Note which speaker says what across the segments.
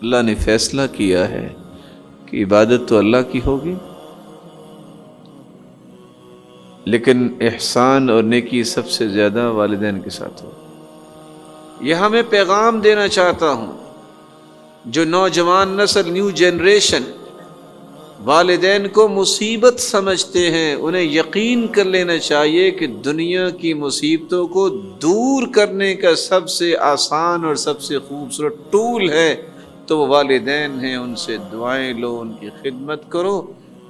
Speaker 1: اللہ نے فیصلہ کیا ہے کہ عبادت تو اللہ کی ہوگی، لیکن احسان اور نیکی سب سے زیادہ والدین کے ساتھ ہو۔ یہاں میں پیغام دینا چاہتا ہوں، جو نوجوان نسل، نیو جنریشن والدین کو مصیبت سمجھتے ہیں، انہیں یقین کر لینا چاہیے کہ دنیا کی مصیبتوں کو دور کرنے کا سب سے آسان اور سب سے خوبصورت ٹول ہے تو وہ والدین ہیں۔ ان سے دعائیں لو، ان کی خدمت کرو،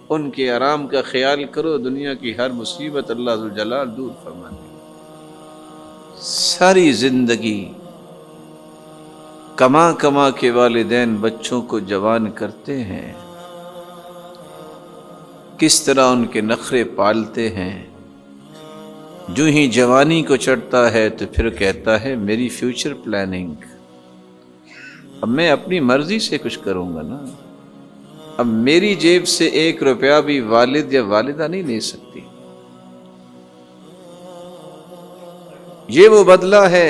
Speaker 1: ان کے آرام کا خیال کرو، دنیا کی ہر مصیبت اللہ ذوالجلال دور فرما دے گا۔ ساری زندگی کما کما کے والدین بچوں کو جوان کرتے ہیں، کس طرح ان کے نخرے پالتے ہیں، جو ہی جوانی کو چڑھتا ہے تو پھر کہتا ہے میری فیوچر پلاننگ، اب میں اپنی مرضی سے کچھ کروں گا نا، اب میری جیب سے 1 روپیہ بھی والد یا والدہ نہیں لے سکتی۔ یہ وہ بدلہ ہے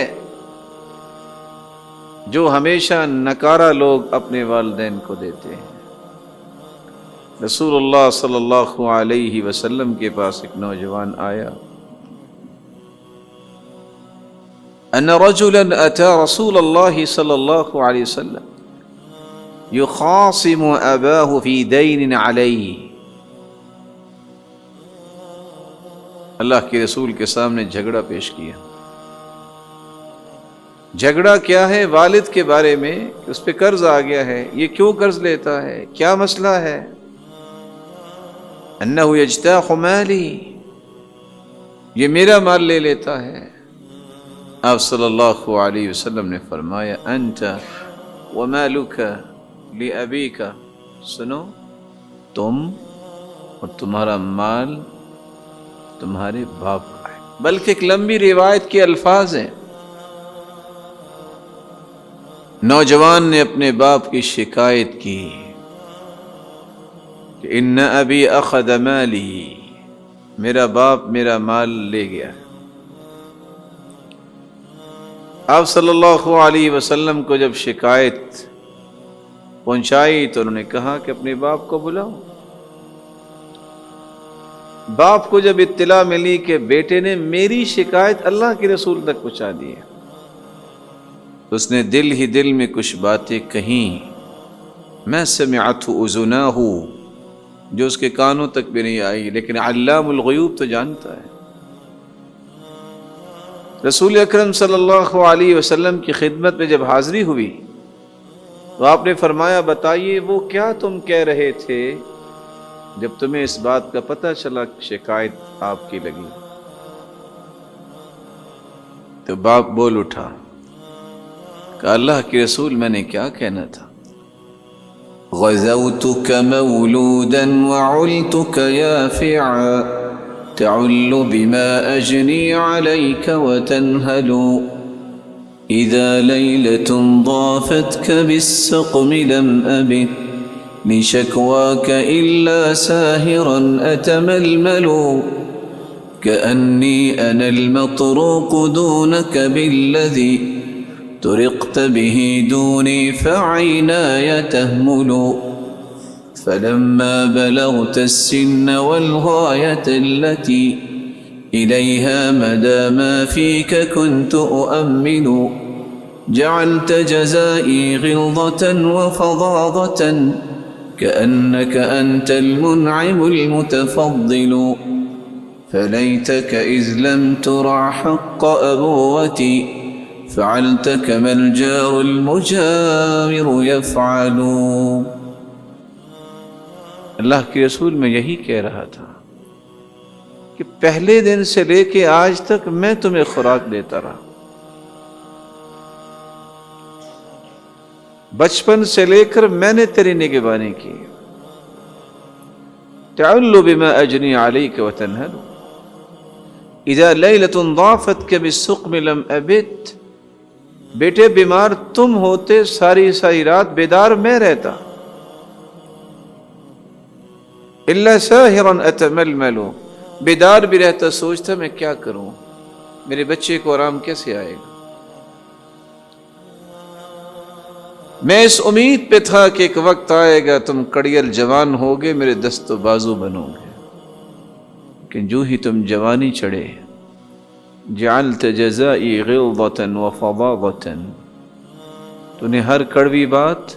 Speaker 1: جو ہمیشہ نکارہ لوگ اپنے والدین کو دیتے ہیں۔ رسول اللہ صلی اللہ علیہ وسلم کے پاس ایک نوجوان آیا، ان رجلا اتى رسول اللہ صلی اللہ علیہ وسلم يخاصم اباه في دین علیہ۔ اللہ کے رسول کے سامنے جھگڑا پیش کیا۔ جھگڑا کیا ہے؟ والد کے بارے میں، اس پہ قرض آ گیا ہے، یہ کیوں قرض لیتا ہے، کیا مسئلہ ہے؟ انہ یجتاح مالی، یہ میرا مال لے لیتا ہے۔ آپ صلی اللہ علیہ وسلم نے فرمایا انت ومالک لابیک، سنو، تم اور تمہارا مال تمہارے باپ کا ہے۔ بلکہ ایک لمبی روایت کے الفاظ ہیں، نوجوان نے اپنے باپ کی شکایت کی کہ ان ابی اخذ مالی، میرا باپ میرا مال لے گیا۔ آپ صلی اللہ علیہ وسلم کو جب شکایت پہنچائی تو انہوں نے کہا کہ اپنے باپ کو بلاؤ۔ باپ کو جب اطلاع ملی کہ بیٹے نے میری شکایت اللہ کے رسول تک پہنچا دی ہے، اس نے دل ہی دل میں کچھ باتیں کہیں، میں سمعت اذناہ، جو اس کے کانوں تک بھی نہیں آئی، لیکن علام الغیوب تو جانتا ہے۔ رسول اکرم صلی اللہ علیہ وسلم کی خدمت میں جب حاضری ہوئی تو آپ نے فرمایا بتائیے وہ کیا تم کہہ رہے تھے جب تمہیں اس بات کا پتہ چلا کہ شکایت آپ کی لگی؟ تو باپ بول اٹھا کہ اللہ کے رسول میں نے کیا کہنا تھا، غزوتك مولودا وعلتك يافعا تعل بما أجني عليك وتنهل إذا ليلة ضافتك بالسقم لم أبت لشكواك إلا ساهرا أتململ كأني أنا المطروق دونك بالذي طرقت به دوني فعيناي تهمل فلما بلغت السن والغاية التي إليها مدى ما فيك كنت أؤمل جعلت جزائي غلظة وفظاظة كأنك أنت المنعم المتفضل فليتك إذ لم ترع حق أبوتي فعلت كما الجار المجاور يفعل۔ اللہ کے رسول میں یہی کہہ رہا تھا کہ پہلے دن سے لے کے آج تک میں تمہیں خوراک دیتا رہا، بچپن سے لے کر میں نے تیری نگہبانی کی۔ تعل بما اجنی علیک وتنہل اذا لیلۃ ضافتک بالسقم لم ابت، بیٹے بیمار تم ہوتے ساری ساری رات بیدار میں رہتا، الا ساہرا اتململ، بیدار بھی رہتا سوچتا میں کیا کروں، میرے بچے کو آرام کیسے آئے گا۔ میں اس امید پہ تھا کہ ایک وقت آئے گا تم کڑیل جوان ہوگے، میرے دست و بازو بنو گے، لیکن جو ہی تم جوانی چڑھے جعلت جزائی غلظة وفظاظة، تو نے ہر کڑوی بات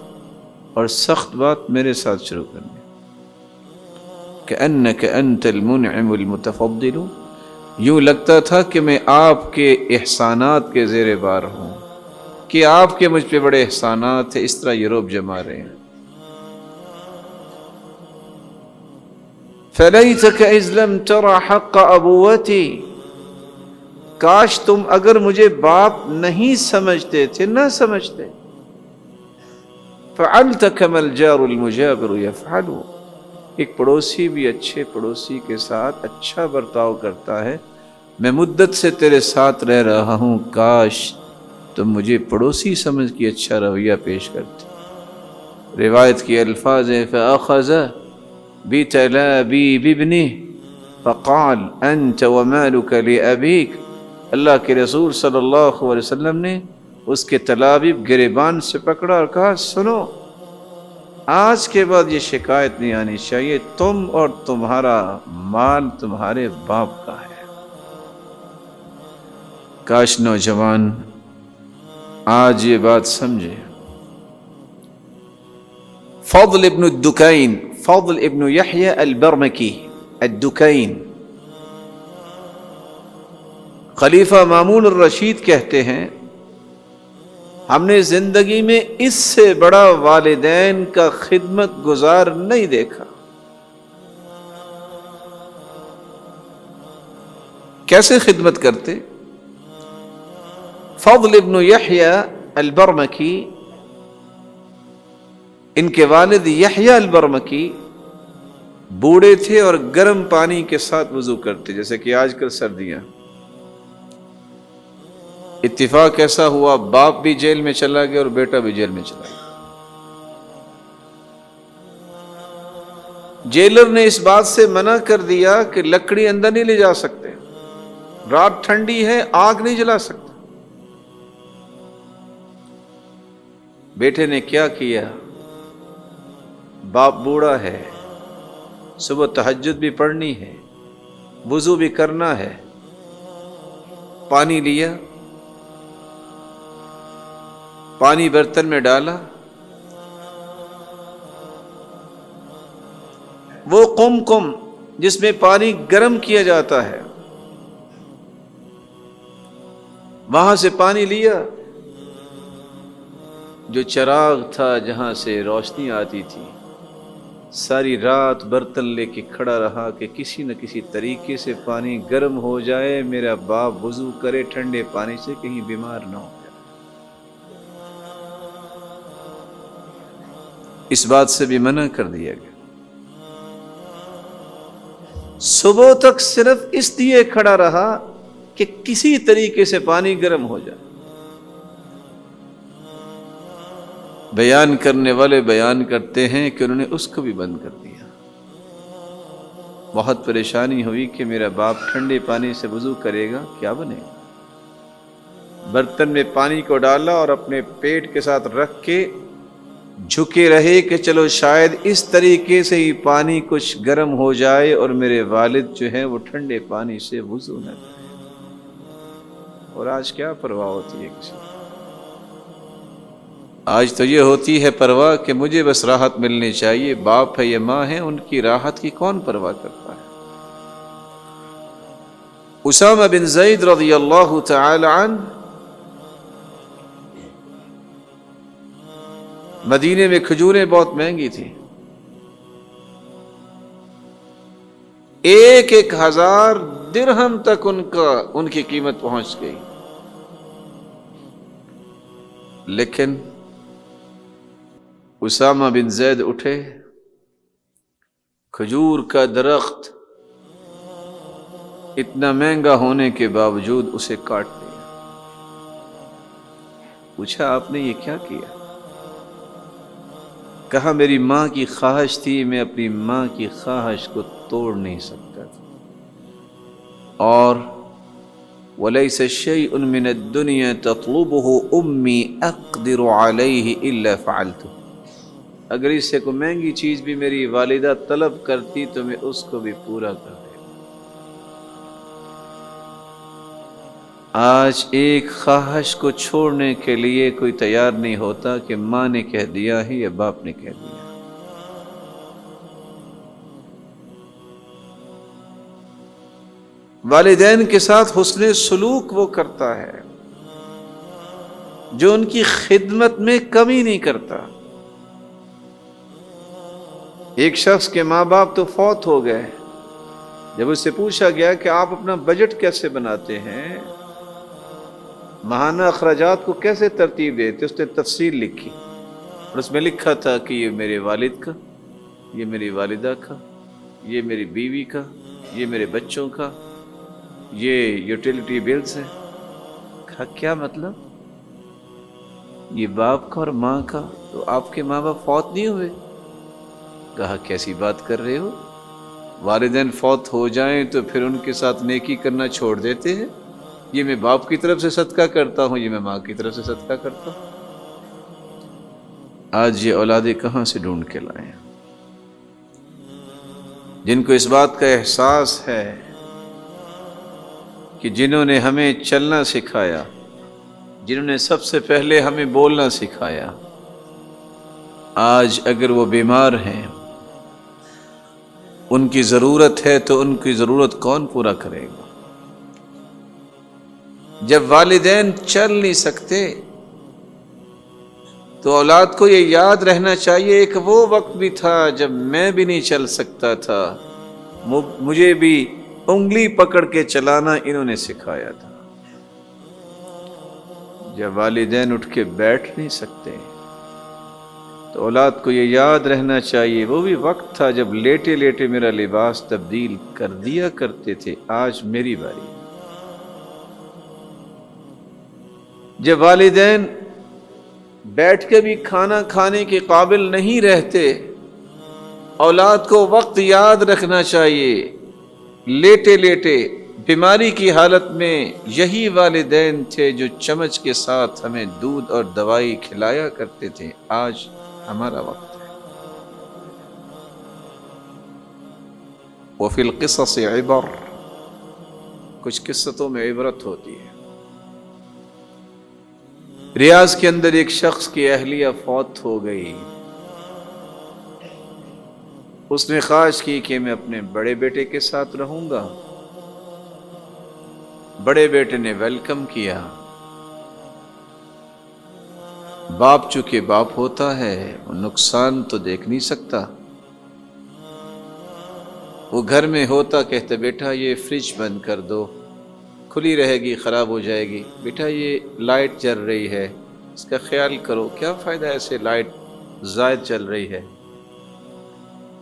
Speaker 1: اور سخت بات میرے ساتھ شروع کر دی. كأنك أنت المنعم المتفضل، یوں لگتا تھا کہ میں آپ کے احسانات کے زیر بار ہوں، کہ آپ کے مجھ پہ بڑے احسانات ہیں. اس طرح یہ روب جما رہے ہیں. فَلَيْتَكَ إِذْ لَمْ تَرَ حَقَّ أَبُوَّتِي، کاش تم اگر مجھے باپ نہیں سمجھتے تھے، نہ سمجھتے. فعلت كما الجار المجاور يفعل، ایک پڑوسی بھی اچھے پڑوسی کے ساتھ اچھا برتاؤ کرتا ہے. میں مدت سے تیرے ساتھ رہ رہا ہوں، کاش تم مجھے پڑوسی سمجھ کے اچھا رویہ پیش کرتے. روایت کی الفاظ ہیں فأخذ بتلابيب ابنه فقال انت ومالك لأبيك، اللہ کے رسول صلی اللہ علیہ وسلم نے اس کے تلابیب گریبان سے پکڑا اور کہا سنو، آج کے بعد یہ شکایت نہیں آنی چاہیے، تم اور تمہارا مال تمہارے باپ کا ہے. کاش نوجوان آج یہ بات سمجھے. فضل ابن الدکین، فضل ابن یحییٰ البرمکی الدکین، خلیفہ مامون الرشید کہتے ہیں ہم نے زندگی میں اس سے بڑا والدین کا خدمت گزار نہیں دیکھا. کیسے خدمت کرتے؟ فضل ابن یحییٰ البرمکی، ان کے والد یحییٰ البرمکی بوڑھے تھے اور گرم پانی کے ساتھ وضو کرتے، جیسے کہ آج کل سردیاں. اتفاق ایسا ہوا باپ بھی جیل میں چلا گیا اور بیٹا بھی جیل میں چلا گیا. جیلر نے اس بات سے منع کر دیا کہ لکڑی اندر نہیں لے جا سکتے، رات ٹھنڈی ہے، آگ نہیں جلا سکتے. بیٹے نے کیا کیا؟ باپ بوڑھا ہے، صبح تہجد بھی پڑھنی ہے، وضو بھی کرنا ہے. پانی لیا، پانی برتن میں ڈالا، وہ قمقم جس میں پانی گرم کیا جاتا ہے، وہاں سے پانی لیا. جو چراغ تھا جہاں سے روشنی آتی تھی، ساری رات برتن لے کے کھڑا رہا کہ کسی نہ کسی طریقے سے پانی گرم ہو جائے، میرا باپ وضو کرے ٹھنڈے پانی سے، کہیں بیمار نہ ہو. اس بات سے بھی منع کر دیا گیا. صبح تک صرف اس لیے کھڑا رہا کہ کسی طریقے سے پانی گرم ہو جائے. بیان کرنے والے بیان کرتے ہیں کہ انہوں نے اس کو بھی بند کر دیا. بہت پریشانی ہوئی کہ میرا باپ ٹھنڈے پانی سے وضو کرے گا، کیا بنے گا. برتن میں پانی کو ڈالا اور اپنے پیٹ کے ساتھ رکھ کے جھکے رہے کہ چلو شاید اس طریقے سے ہی پانی کچھ گرم ہو جائے اور میرے والد جو ہیں وہ ٹھنڈے پانی سے وضو نہ کریں. اور آج کیا پرواہ ہوتی ہے کسی کو؟ آج تو یہ ہوتی ہے پرواہ کہ مجھے بس راحت ملنی چاہیے. باپ ہے یا ماں ہے، ان کی راحت کی کون پرواہ کرتا ہے. اسامہ بن زید رضی اللہ تعالی عنہ مدینے میں کھجوریں بہت مہنگی تھیں، 1,000 درہم تک ان کی قیمت پہنچ گئی. لیکن اسامہ بن زید اٹھے، کھجور کا درخت اتنا مہنگا ہونے کے باوجود اسے کاٹ لیا. پوچھا آپ نے یہ کیا کیا؟ کہا میری ماں کی خواہش تھی، میں اپنی ماں کی خواہش کو توڑ نہیں سکتا تھا، اور وَلَيْسَ شَيْءٌ مِّنَ الدُّنْيَا تَطْلُبُهُ أُمِّي أَقْدِرُ عَلَيْهِ إِلَّا فَعَلْتُ، اگر اس سے کوئی مہنگی چیز بھی میری والدہ طلب کرتی تو میں اس کو بھی پورا کر دیتا۔ آج ایک خواہش کو چھوڑنے کے لیے کوئی تیار نہیں ہوتا کہ ماں نے کہہ دیا ہے یا باپ نے کہہ دیا۔ والدین کے ساتھ حسن سلوک وہ کرتا ہے جو ان کی خدمت میں کمی نہیں کرتا۔ ایک شخص کے ماں باپ تو فوت ہو گئے، جب اس سے پوچھا گیا کہ آپ اپنا بجٹ کیسے بناتے ہیں، ماہانہ اخراجات کو کیسے ترتیب دیتے، اس نے تفصیل لکھی اور اس میں لکھا تھا کہ یہ میرے والد کا، یہ میری والدہ کا، یہ میری بیوی کا، یہ میرے بچوں کا، یہ یوٹیلیٹی بلز ہیں۔ کہا کیا مطلب؟ یہ باپ کا اور ماں کا، تو آپ کے ماں باپ فوت نہیں ہوئے؟ کہا کیسی بات کر رہے ہو، والدین فوت ہو جائیں تو پھر ان کے ساتھ نیکی کرنا چھوڑ دیتے ہیں؟ یہ میں باپ کی طرف سے صدقہ کرتا ہوں، یہ میں ماں کی طرف سے صدقہ کرتا ہوں۔ آج یہ اولادیں کہاں سے ڈھونڈ کے لائیں جن کو اس بات کا احساس ہے کہ جنہوں نے ہمیں چلنا سکھایا، جنہوں نے سب سے پہلے ہمیں بولنا سکھایا، آج اگر وہ بیمار ہیں، ان کی ضرورت ہے تو ان کی ضرورت کون پورا کرے گا؟ جب والدین چل نہیں سکتے تو اولاد کو یہ یاد رہنا چاہیے ایک وہ وقت بھی تھا جب میں بھی نہیں چل سکتا تھا، مجھے بھی انگلی پکڑ کے چلانا انہوں نے سکھایا تھا۔ جب والدین اٹھ کے بیٹھ نہیں سکتے تو اولاد کو یہ یاد رہنا چاہیے وہ بھی وقت تھا جب لیٹے لیٹے میرا لباس تبدیل کر دیا کرتے تھے، آج میری باری۔ جب والدین بیٹھ کے بھی کھانا کھانے کے قابل نہیں رہتے، اولاد کو وقت یاد رکھنا چاہیے، لیٹے لیٹے بیماری کی حالت میں یہی والدین تھے جو چمچ کے ساتھ ہمیں دودھ اور دوائی کھلایا کرتے تھے، آج ہمارا وقت ہے۔ وفی القصص عبر، کچھ قصتوں میں عبرت ہوتی ہے۔ ریاض کے اندر ایک شخص کی اہلیہ فوت ہو گئی، اس نے خواہش کی کہ میں اپنے بڑے بیٹے کے ساتھ رہوں گا۔ بڑے بیٹے نے ویلکم کیا۔ باپ چونکہ باپ ہوتا ہے وہ نقصان تو دیکھ نہیں سکتا، وہ گھر میں ہوتا کہتے بیٹا یہ فریج بند کر دو، کھلی رہے گی خراب ہو جائے گی، بیٹا یہ لائٹ جل رہی ہے اس کا خیال کرو، کیا فائدہ ایسے لائٹ زائد چل رہی ہے۔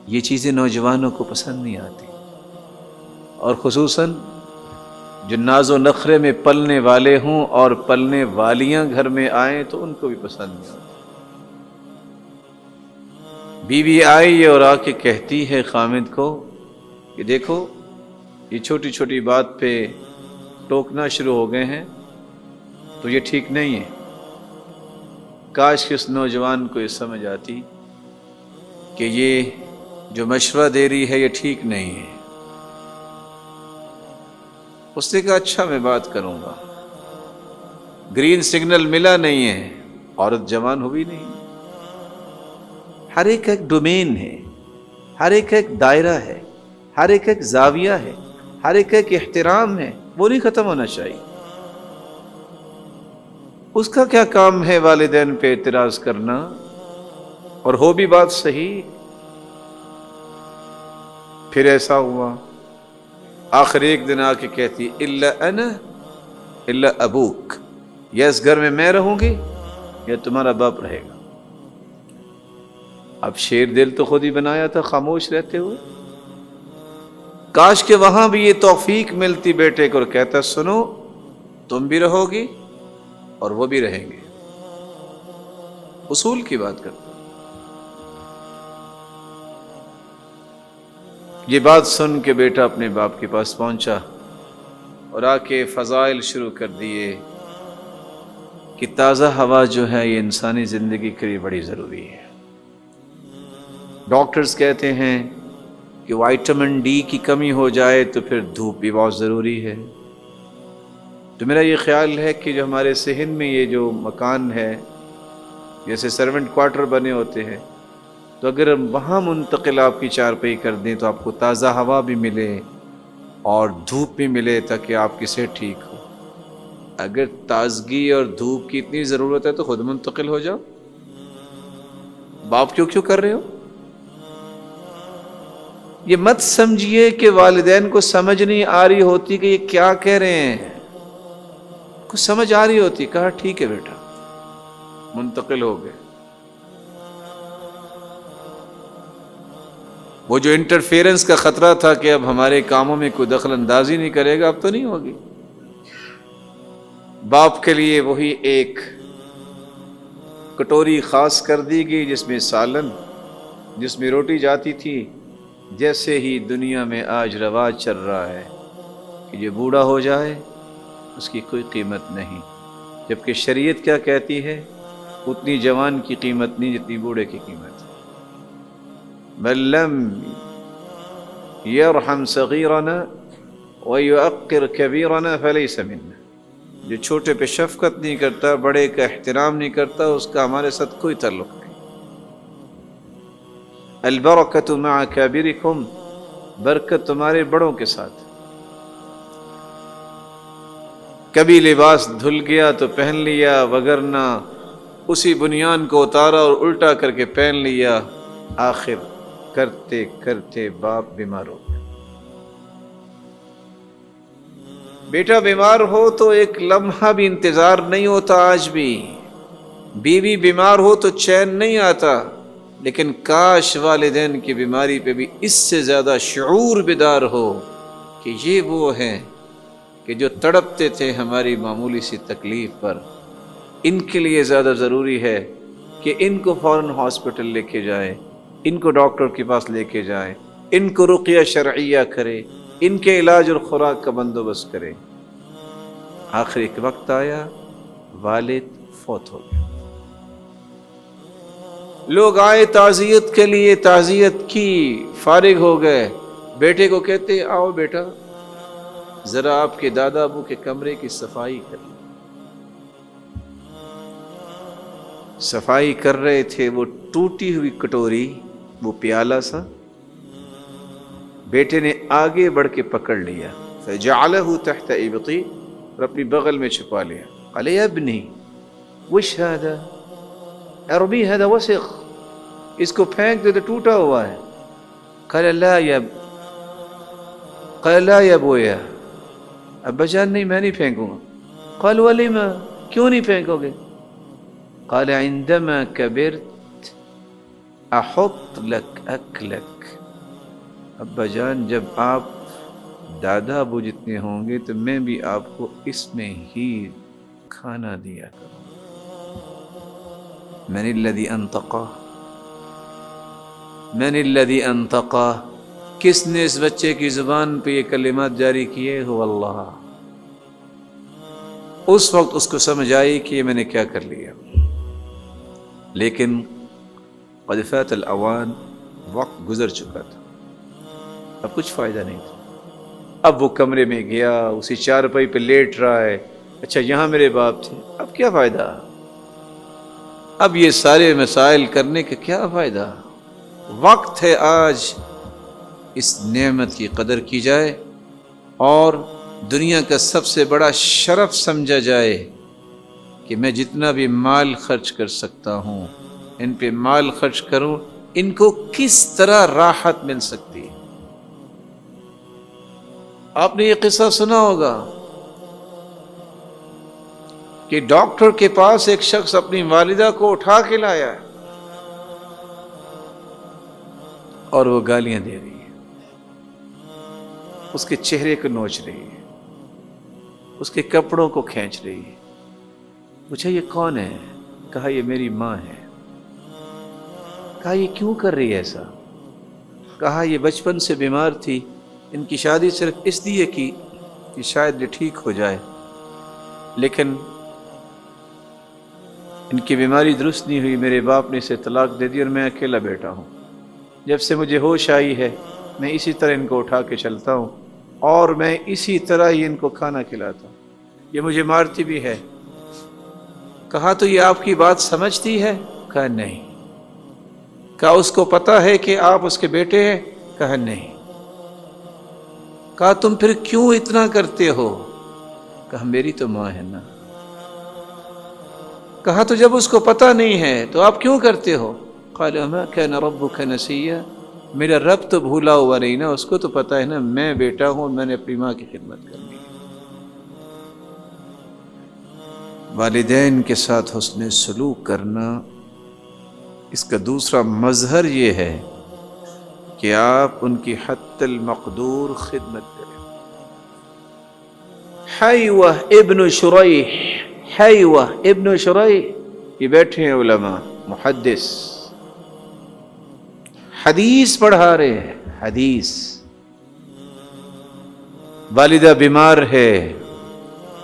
Speaker 1: یہ چیزیں نوجوانوں کو پسند نہیں آتی، اور خصوصاً جو ناز و نخرے میں پلنے والے ہوں اور پلنے والیاں گھر میں آئیں تو ان کو بھی پسند نہیں آتی۔ بیوی آئی اور آ کے کہتی ہے خامد کو کہ دیکھو یہ چھوٹی چھوٹی بات پہ ٹوکنا شروع ہو گئے ہیں تو یہ ٹھیک نہیں ہے۔ کاش کہ اس نوجوان کو یہ سمجھ آتی کہ یہ جو مشورہ دے رہی ہے یہ ٹھیک نہیں ہے۔ اس نے کہا اچھا میں بات کروں گا۔ گرین سگنل ملا نہیں ہے، عورت جوان ہوئی نہیں۔ ہر ایک ایک ڈومین ہے، ہر ایک ایک دائرہ ہے، ہر ایک ایک زاویہ ہے، ہر ایک ایک احترام ہے، وہ نہیں ختم ہونا چاہیے۔ اس کا کیا کام ہے والدین پہ اعتراض کرنا، اور ہو بھی بات صحیح۔ پھر ایسا ہوا، آخر ایک دن آ کے کہتی الا انا الا ابوک، یا اس گھر میں میں رہوں گی یا تمہارا باپ رہے گا۔ اب شیر دل تو خود ہی بنایا تھا خاموش رہتے ہوئے، کاش کہ وہاں بھی یہ توفیق ملتی بیٹے کو اور کہتا سنو تم بھی رہو گی اور وہ بھی رہیں گے۔ اصول کی بات کرتا۔ یہ بات سن کے بیٹا اپنے باپ کے پاس پہنچا اور آ کے فضائل شروع کر دیے کہ تازہ ہوا جو ہے یہ انسانی زندگی کے لیے بڑی ضروری ہے۔ ڈاکٹرز کہتے ہیں کہ وائٹامن ڈی کی کمی ہو جائے تو پھر دھوپ بھی بہت ضروری ہے۔ تو میرا یہ خیال ہے کہ جو ہمارے صحن میں یہ جو مکان ہے، جیسے سرونٹ کوارٹر بنے ہوتے ہیں، تو اگر وہاں منتقل آپ کی چارپائی کر دیں تو آپ کو تازہ ہوا بھی ملے اور دھوپ بھی ملے تاکہ آپ کی صحت ٹھیک ہو۔ اگر تازگی اور دھوپ کی اتنی ضرورت ہے تو خود منتقل ہو جاؤ، باپ کیوں کر رہے ہو؟ یہ مت سمجھیے کہ والدین کو سمجھ نہیں آ رہی ہوتی کہ یہ کیا کہہ رہے ہیں، کچھ سمجھ آ رہی ہوتی، کہا ٹھیک ہے بیٹا، منتقل ہو گئے۔ وہ جو انٹرفیرنس کا خطرہ تھا کہ اب ہمارے کاموں میں کوئی دخل اندازی نہیں کرے گا، اب تو نہیں ہوگی۔ باپ کے لیے وہی ایک کٹوری خاص کر دی گئی جس میں سالن، جس میں روٹی جاتی تھی۔ جیسے ہی دنیا میں آج رواج چل رہا ہے کہ جو بوڑھا ہو جائے اس کی کوئی قیمت نہیں، جبکہ شریعت کیا کہتی ہے؟ اتنی جوان کی قیمت نہیں جتنی بوڑھے کی قیمت ہے۔ من لم يرحم صغيرنا ويؤقر كبيرنا فليس منا، جو چھوٹے پہ شفقت نہیں کرتا، بڑے کا احترام نہیں کرتا، اس کا ہمارے ساتھ کوئی تعلق نہیں۔ البرکۃ مع کابرکم، برکت تمہارے بڑوں کے ساتھ۔ کبھی لباس دھل گیا تو پہن لیا، وگرنہ اسی بنیان کو اتارا اور الٹا کر کے پہن لیا، آخر کرتے کرتے باپ بیمار ہو گیا۔ بیٹا بیمار ہو تو ایک لمحہ بھی انتظار نہیں ہوتا، آج بھی بیوی بیمار ہو تو چین نہیں آتا، لیکن کاش والدین کی بیماری پہ بھی اس سے زیادہ شعور بیدار ہو کہ یہ وہ ہیں کہ جو تڑپتے تھے ہماری معمولی سی تکلیف پر، ان کے لیے زیادہ ضروری ہے کہ ان کو فوراً ہاسپٹل لے کے جائیں، ان کو ڈاکٹر کے پاس لے کے جائیں، ان کو رقیہ شرعیہ کرے، ان کے علاج اور خوراک کا بندوبست کرے۔ آخر ایک وقت آیا، والد فوت ہو گیا۔ لوگ آئے تعزیت کے لیے، تعزیت کی، فارغ ہو گئے۔ بیٹے کو کہتے آؤ بیٹا ذرا آپ کے دادا ابو کے کمرے کی صفائی کر لیں۔ صفائی کر رہے تھے، وہ ٹوٹی ہوئی کٹوری، وہ پیالہ سا، بیٹے نے آگے بڑھ کے پکڑ لیا، فجعلہ تحت ابطی، اور اپنی بغل میں چھپا لیا۔ قال یا ابنی وش هذا ارمی هذا وسخ، اس کو پھینک دے تو ٹوٹا ہوا ہے۔ قال لا یا بویا، ابا جان نہیں، میں نہیں پھینکوں گا۔ قال ولما، کیوں نہیں پھینکو گے؟ قال عندما کبرت احط لك اکلک، ابا جان جب آپ دادا ابو جتنے ہوں گے تو میں بھی آپ کو اس میں ہی کھانا دیا کروں۔ من الذی انطقہ، کس نے اس بچے کی زبان پہ یہ کلمات جاری کیے؟ هو اللہ۔ اس وقت اس کو سمجھ آئی کہ یہ میں نے کیا کر لیا، لیکن قد فات الاوان، وقت گزر چکا تھا، اب کچھ فائدہ نہیں تھا۔ اب وہ کمرے میں گیا، اسی چارپائی پہ لیٹ رہا ہے، اچھا یہاں میرے باپ تھے، اب کیا فائدہ، اب یہ سارے مسائل کرنے کا کیا فائدہ؟ وقت ہے آج اس نعمت کی قدر کی جائے اور دنیا کا سب سے بڑا شرف سمجھا جائے کہ میں جتنا بھی مال خرچ کر سکتا ہوں ان پہ مال خرچ کروں، ان کو کس طرح راحت مل سکتی ہے۔ آپ نے یہ قصہ سنا ہوگا کہ ڈاکٹر کے پاس ایک شخص اپنی والدہ کو اٹھا کے لایا ہے اور وہ گالیاں دے رہی ہے، اس کے چہرے کو نوچ رہی ہے، اس کے کپڑوں کو کھینچ رہی ہے۔ پوچھا یہ کون ہے؟ کہا یہ میری ماں ہے۔ کہا یہ کیوں کر رہی ہے ایسا؟ کہا یہ بچپن سے بیمار تھی، ان کی شادی صرف اس لیے کی کہ شاید یہ ٹھیک ہو جائے، لیکن ان کی بیماری درست نہیں ہوئی، میرے باپ نے اسے طلاق دے دی اور میں اکیلا بیٹا ہوں۔ جب سے مجھے ہوش آئی ہے میں اسی طرح ان کو اٹھا کے چلتا ہوں اور میں اسی طرح ہی ان کو کھانا کھلاتا ہوں، یہ مجھے مارتی بھی ہے۔ کہا تو یہ آپ کی بات سمجھتی ہے؟ کہا نہیں۔ کہا اس کو پتا ہے کہ آپ اس کے بیٹے ہیں؟ کہا نہیں۔ کہا تم پھر کیوں اتنا کرتے ہو؟ کہا میری تو ماں ہے نا۔ کہا تو جب اس کو پتا نہیں ہے تو آپ کیوں کرتے ہو؟ قال ما كان ربك نسيا، میرا رب تو بھولا ہوا نہیں نا، اس کو تو پتا ہے نا میں بیٹا ہوں، میں نے اپنی ماں کی خدمت کرنی ہے۔ والدین کے ساتھ حسن سلوک کرنا، اس کا دوسرا مظہر یہ ہے کہ آپ ان کی حتی المقدور خدمت کریں۔ حیوہ ابن شریح، حیوہ ابن شریح، یہ بیٹھے ہیں علماء محدث، حدیث پڑھا رہے ہیں، حدیث۔ والدہ بیمار ہے،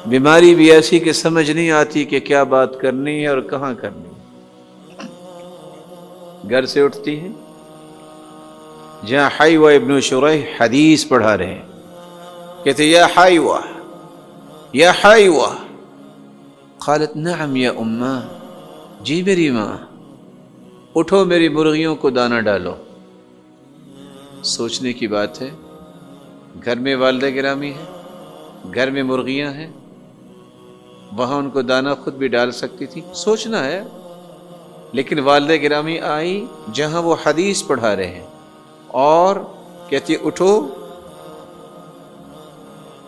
Speaker 1: بیماری بھی ایسی کہ سمجھ نہیں آتی کہ کیا بات کرنی ہے اور کہاں کرنی ہے۔ گھر سے اٹھتی ہے، جہاں حیوہ ابن شریح حدیث پڑھا رہے ہیں، کہتے یا حیوہ یا حیوہ، قالت نعم یا اماں، جی میری ماں، اٹھو میری مرغیوں کو دانہ ڈالو۔ سوچنے کی بات ہے، گھر میں والدہ گرامی ہے، گھر میں مرغیاں ہیں، وہاں ان کو دانہ خود بھی ڈال سکتی تھی، سوچنا ہے۔ لیکن والدہ گرامی آئی جہاں وہ حدیث پڑھا رہے ہیں اور کہتی اٹھو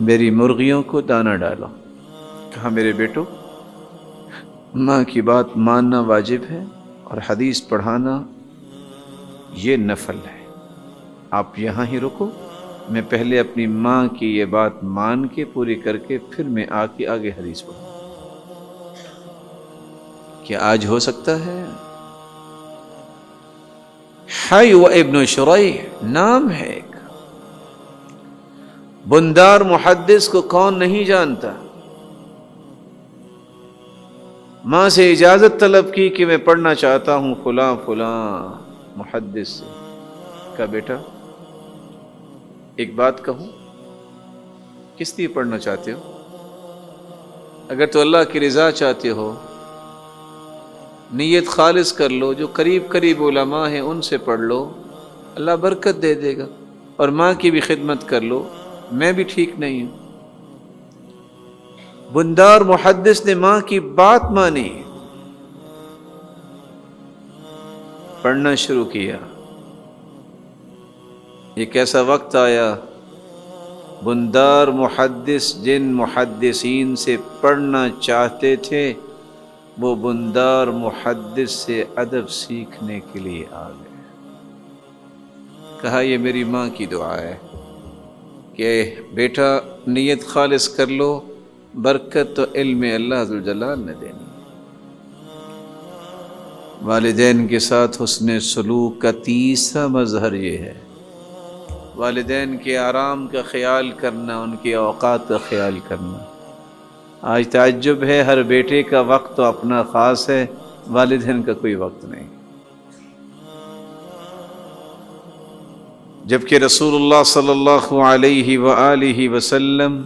Speaker 1: میری مرغیوں کو دانہ ڈالو۔ کہا میرے بیٹو، ماں کی بات ماننا واجب ہے اور حدیث پڑھانا یہ نفل ہے، آپ یہاں ہی رکو، میں پہلے اپنی ماں کی یہ بات مان کے پوری کر کے پھر میں آگے حدیث پڑھوں۔ کیا آج ہو سکتا ہے؟ حیوہ ابن شریح نام ہے ایک، بندار محدث کو کون نہیں جانتا؟ ماں سے اجازت طلب کی کہ میں پڑھنا چاہتا ہوں فلاں فلاں محدث سے۔ کہا بیٹا ایک بات کہوں، کس لیے پڑھنا چاہتے ہو؟ اگر تو اللہ کی رضا چاہتے ہو نیت خالص کر لو، جو قریب علماء ہیں ان سے پڑھ لو، اللہ برکت دے دے گا، اور ماں کی بھی خدمت کر لو، میں بھی ٹھیک نہیں ہوں۔ بندار محدث نے ماں کی بات مانی، پڑھنا شروع کیا۔ ایک ایسا وقت آیا بندار محدث جن محدثین سے پڑھنا چاہتے تھے وہ بندار محدث سے ادب سیکھنے کے لیے آ گئے۔ کہا یہ میری ماں کی دعا ہے کہ بیٹا نیت خالص کر لو، برکت تو علم اللہ ذوالجلال نے دینی۔ والدین کے ساتھ حسن سلوک کا تیسرا مظہر یہ ہے، والدین کے آرام کا خیال کرنا، ان کے اوقات کا خیال کرنا۔ آج تعجب ہے، ہر بیٹے کا وقت تو اپنا خاص ہے، والدین کا کوئی وقت نہیں۔ جبکہ رسول اللہ صلی اللہ علیہ وآلہ وسلم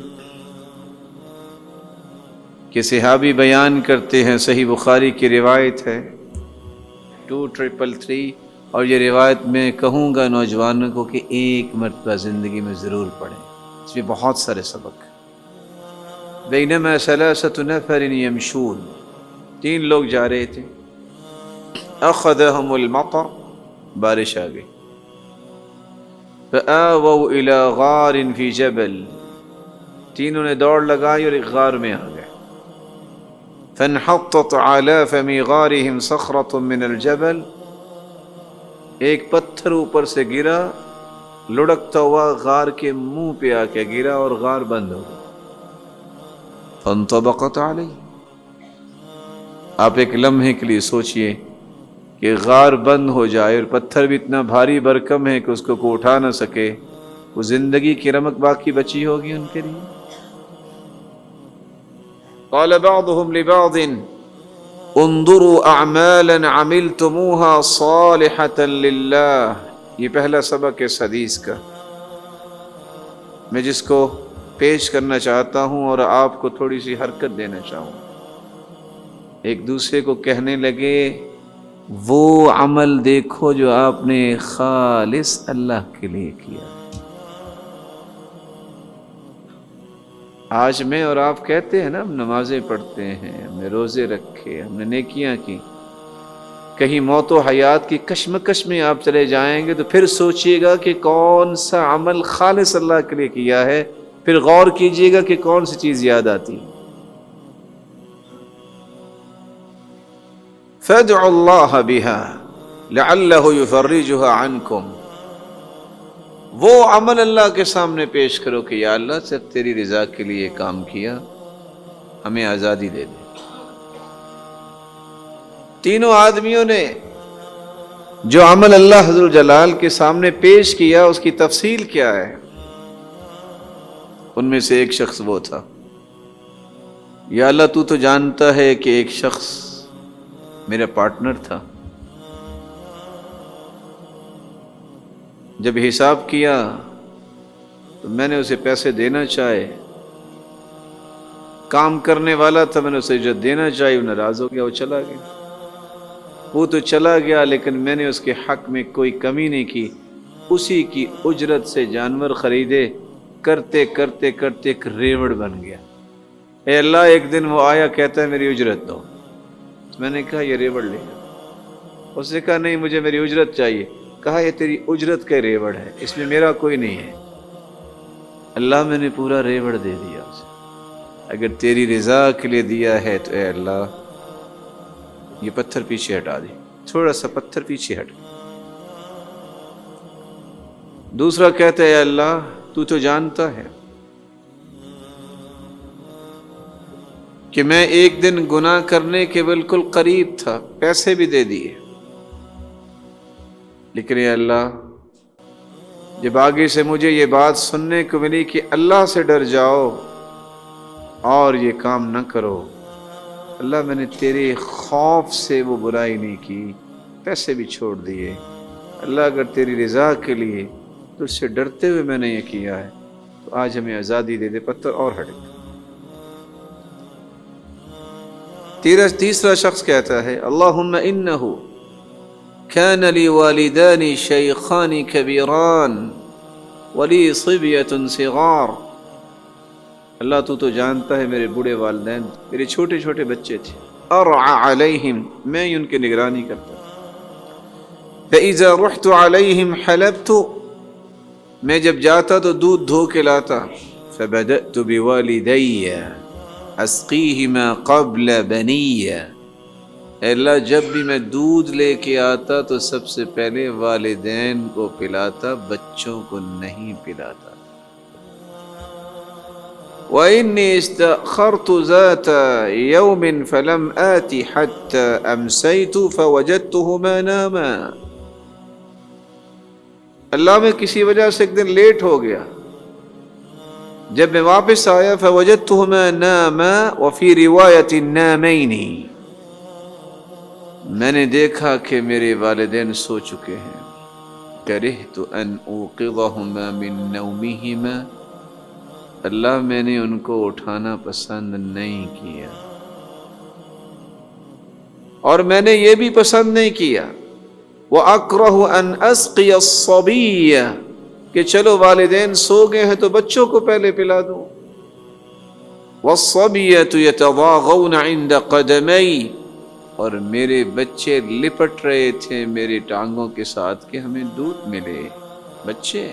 Speaker 1: کے صحابی بیان کرتے ہیں، صحیح بخاری کی روایت ہے 2333، اور یہ روایت میں کہوں گا نوجوانوں کو کہ ایک مرتبہ زندگی میں ضرور پڑھیں، اس میں بہت سارے سبق۔ بینما ثلاثۃ نفر یمشون، تین لوگ جا رہے تھے، اخذهم المطر، بارش آ گئی، فآووا الی غار فی جبل، تینوں نے دوڑ لگائی اور ایک غار میں آ گئے، فانحطت علی فم غارهم صخرۃ من الجبل، ایک پتھر اوپر سے گرا، لڑکتا ہوا غار کے منہ پہ آ کے گرا اور غار بند ہو گیا، فانطبقت علیہ۔ آپ ایک لمحے کے لیے سوچئے کہ غار بند ہو جائے اور پتھر بھی اتنا بھاری بھرکم ہے کہ اس کو کوئی اٹھا نہ سکے، وہ زندگی کی رمق باقی بچی ہوگی ان کے لیے؟ قال بعضهم لبعض انظروا اعمالا عملتموها صالحة للہ. یہ پہلا سبق ہے اس حدیث کا، میں جس کو پیش کرنا چاہتا ہوں اور آپ کو تھوڑی سی حرکت دینا چاہوں. ایک دوسرے کو کہنے لگے وہ عمل دیکھو جو آپ نے خالص اللہ کے لیے کیا. آج میں اور آپ کہتے ہیں نا، ہم نمازیں پڑھتے ہیں، ہم نے روزے رکھے، ہم نے نیکیاں کی. کہیں موت و حیات کی کشمکش میں آپ چلے جائیں گے تو پھر سوچئے گا کہ کون سا عمل خالص اللہ کے لیے کیا ہے، پھر غور کیجئے گا کہ کون سی چیز یاد آتی. فادعوا اللہ بها لعلہ یفرجها عنکم. وہ عمل اللہ کے سامنے پیش کرو کہ یا اللہ صرف تیری رضا کے لیے کام کیا، ہمیں آزادی دے دے. تینوں آدمیوں نے جو عمل اللہ حضر جلال کے سامنے پیش کیا اس کی تفصیل کیا ہے؟ ان میں سے ایک شخص وہ تھا، یا اللہ تو تو جانتا ہے کہ ایک شخص میرا پارٹنر تھا، جب حساب کیا تو میں نے اسے پیسے دینا چاہے، کام کرنے والا تھا، میں نے اسے اجرت دینا چاہی، وہ ناراض ہو گیا، وہ چلا گیا. وہ تو چلا گیا لیکن میں نے اس کے حق میں کوئی کمی نہیں کی. اسی کی اجرت سے جانور خریدے، کرتے کرتے کرتے ایک ریوڑ بن گیا. اے اللہ، ایک دن وہ آیا کہتا ہے میری اجرت دو. میں نے کہا یہ ریوڑ لے جاؤ. اس نے کہا نہیں، مجھے میری اجرت چاہیے. کہا یہ تیری اجرت کا ریوڑ ہے، اس میں میرا کوئی نہیں ہے. اللہ میں نے پورا ریوڑ دے دیا اسے. اگر تیری رضا کے لیے دیا ہے تو اے اللہ یہ پتھر پیچھے ہٹا دے. تھوڑا سا پتھر پیچھے ہٹ. دوسرا کہتا ہے اے اللہ تو جانتا ہے کہ میں ایک دن گناہ کرنے کے بالکل قریب تھا، پیسے بھی دے دیے، لیکن اے اللہ جب آگے سے مجھے یہ بات سننے کو ملی کہ اللہ سے ڈر جاؤ اور یہ کام نہ کرو، اللہ میں نے تیرے خوف سے وہ برائی نہیں کی، پیسے بھی چھوڑ دیے. اللہ اگر تیری رضا کے لیے تجھ سے ڈرتے ہوئے میں نے یہ کیا ہے تو آج ہمیں آزادی دے دے. پتھر اور ہٹ گیا. تیسرا شخص کہتا ہے اللہم انہو كان لي والدان شيخان كبيران ولي صبية صغار. اللہ تو جانتا ہے میرے بوڑھے والدین، میرے چھوٹے چھوٹے بچے تھے. ارعى علیہم، میں ان کی نگرانی کرتا. فاذا رحت علیہم حلبت، میں جب جاتا تو دودھ دھو کے لاتا. فبدأت بوالدی اسقیہما قبل بنی. اے اللہ جب بھی میں دودھ لے کے آتا تو سب سے پہلے والدین کو پلاتا، بچوں کو نہیں پلاتا. وَإِنِّي اسْتَأْخَرْتُ ذَاتَ يَوْمٍ فَلَمْ آتِ حَتَّى أَمْسَيْتُ فَوَجَدْتُهُمَا نَامًا. اللہ میں کسی وجہ سے ایک دن لیٹ ہو گیا، جب میں واپس آیا فَوَجَدْتُهُمَا نَامًا وَفِي رِوَایَةٍ نَامَيْنِ، میں نے دیکھا کہ میرے والدین سو چکے ہیں. کَرِہْتُ أَنْ أُوقِظَهُمَا مِنْ نَوْمِهِمَا، اللہ میں نے ان کو اٹھانا پسند نہیں کیا، اور میں نے یہ بھی پسند نہیں کیا وَأَكْرَهُ أَنْ أَسْقِيَ الصَّبِيَّ، کہ چلو والدین سو گئے ہیں تو بچوں کو پہلے پلا دوں. وَالصَّبِيَّةُ يَتَضَاغَوْنَ عِنْدَ قَدَمَيْ، اور میرے بچے لپٹ رہے تھے میری ٹانگوں کے ساتھ کہ ہمیں دودھ ملے. بچے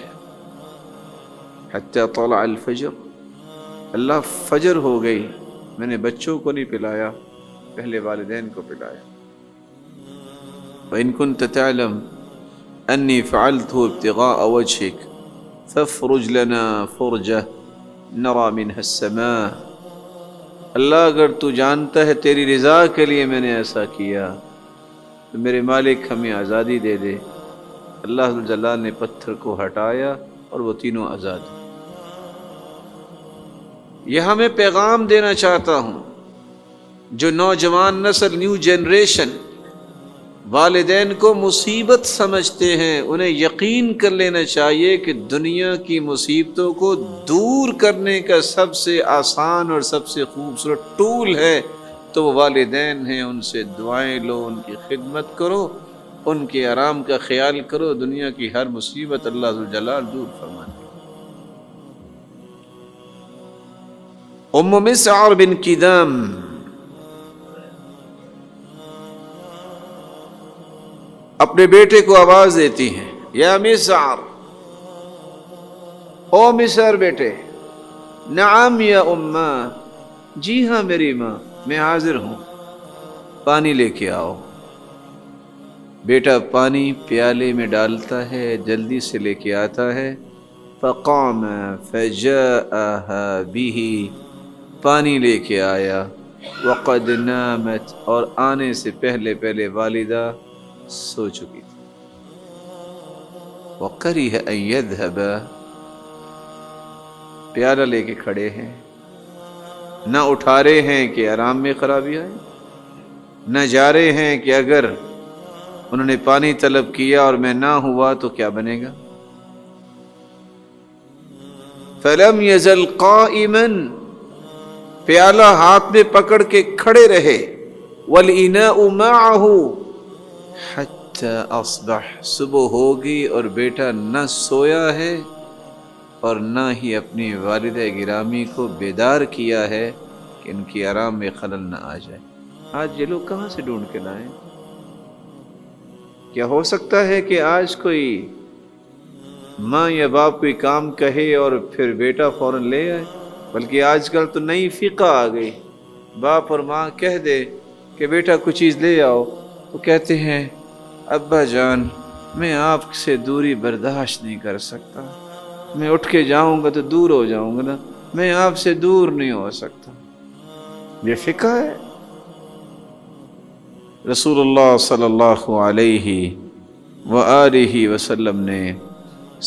Speaker 1: حتی طلع الفجر، اللہ فجر ہو گئی، میں نے بچوں کو نہیں پلایا، پہلے والدین کو پلایا. وَإِن كُنْتَ تَعْلَمْ أَنِّي فَعَلْتُهُ ابْتِغَاءَ وَجْهِكَ فَافْرُجْ لَنَا فُرْجَةً نَرَى مِنْهَا السَّمَاءَ. اللہ اگر تو جانتا ہے تیری رضا کے لیے میں نے ایسا کیا تو میرے مالک ہمیں آزادی دے دے. اللہ جلال نے پتھر کو ہٹایا اور وہ تینوں آزاد. یہاں میں پیغام دینا چاہتا ہوں جو نوجوان نسل، نیو جنریشن والدین کو مصیبت سمجھتے ہیں، انہیں یقین کر لینا چاہیے کہ دنیا کی مصیبتوں کو دور کرنے کا سب سے آسان اور سب سے خوبصورت ٹول ہے تو وہ والدین ہیں۔ ان سے دعائیں لو، ان کی خدمت کرو، ان کے آرام کا خیال کرو، دنیا کی ہر مصیبت اللہ ذوالجلال دور فرمائے۔ ام مسعر بن کدام اپنے بیٹے کو آواز دیتی ہیں، یا مسعر، او مسعر بیٹے۔ نعم یا اماں، جی ہاں میری ماں، میں حاضر ہوں، پانی لے کے آؤ۔ بیٹا پانی پیالے میں ڈالتا ہے، جلدی سے لے کے آتا ہے۔ فقام فجاءها به، پانی لے کے آیا۔ وقد نامت، اور آنے سے پہلے والدہ سو چکی تھی۔ وَكَرِهَ أَن يَذْهَبَ، پیالہ لے کے کھڑے ہیں، نہ اٹھا رہے ہیں کہ آرام میں خرابی آئے، نہ جا رہے ہیں کہ اگر انہوں نے پانی طلب کیا اور میں نہ ہوا تو کیا بنے گا۔ فَلَمْ يَزَلْ قَائِمًا، پیالہ ہاتھ میں پکڑ کے کھڑے رہے۔ وَالْإِنَاءُ مَعَهُ حَتَّى أَصْبَحَ، صبح ہوگی اور بیٹا نہ سویا ہے اور نہ ہی اپنی والدہ گرامی کو بیدار کیا ہے کہ ان کی آرام میں خلل نہ آ جائے۔ آج یہ لوگ کہاں سے ڈھونڈ کے لائیں؟ کیا ہو سکتا ہے کہ آج کوئی ماں یا باپ کوئی کام کہے اور پھر بیٹا فوراً لے آئے؟ بلکہ آج کل تو نئی فقہ آ گئی، باپ اور ماں کہہ دے کہ بیٹا کچھ چیز لے آؤ تو کہتے ہیں ابا جان میں آپ سے دوری برداشت نہیں کر سکتا، میں اٹھ کے جاؤں گا تو دور ہو جاؤں گا نا، میں آپ سے دور نہیں ہو سکتا۔ یہ فقہ ہے۔ رسول اللہ صلی اللہ علیہ وآلہ وسلم نے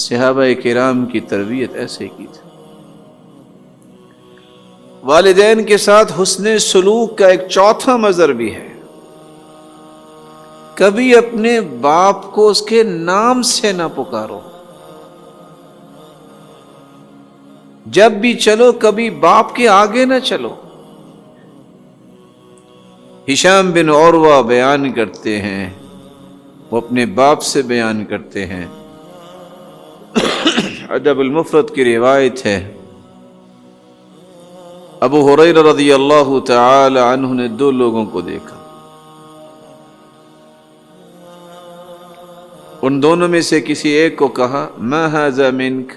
Speaker 1: صحابہ کرام کی تربیت ایسے کی تھی۔ والدین کے ساتھ حسن سلوک کا ایک چوتھا مظہر بھی ہے، کبھی اپنے باپ کو اس کے نام سے نہ پکارو۔ جب بھی چلو کبھی باپ کے آگے نہ چلو۔ ہشام بن عروہ بیان کرتے ہیں، وہ اپنے باپ سے بیان کرتے ہیں، ادب المفرد کی روایت ہے، ابو ہریرہ رضی اللہ تعالی عنہ نے دو لوگوں کو دیکھا، ان دونوں میں سے کسی ایک کو کہا ما ھذا منک،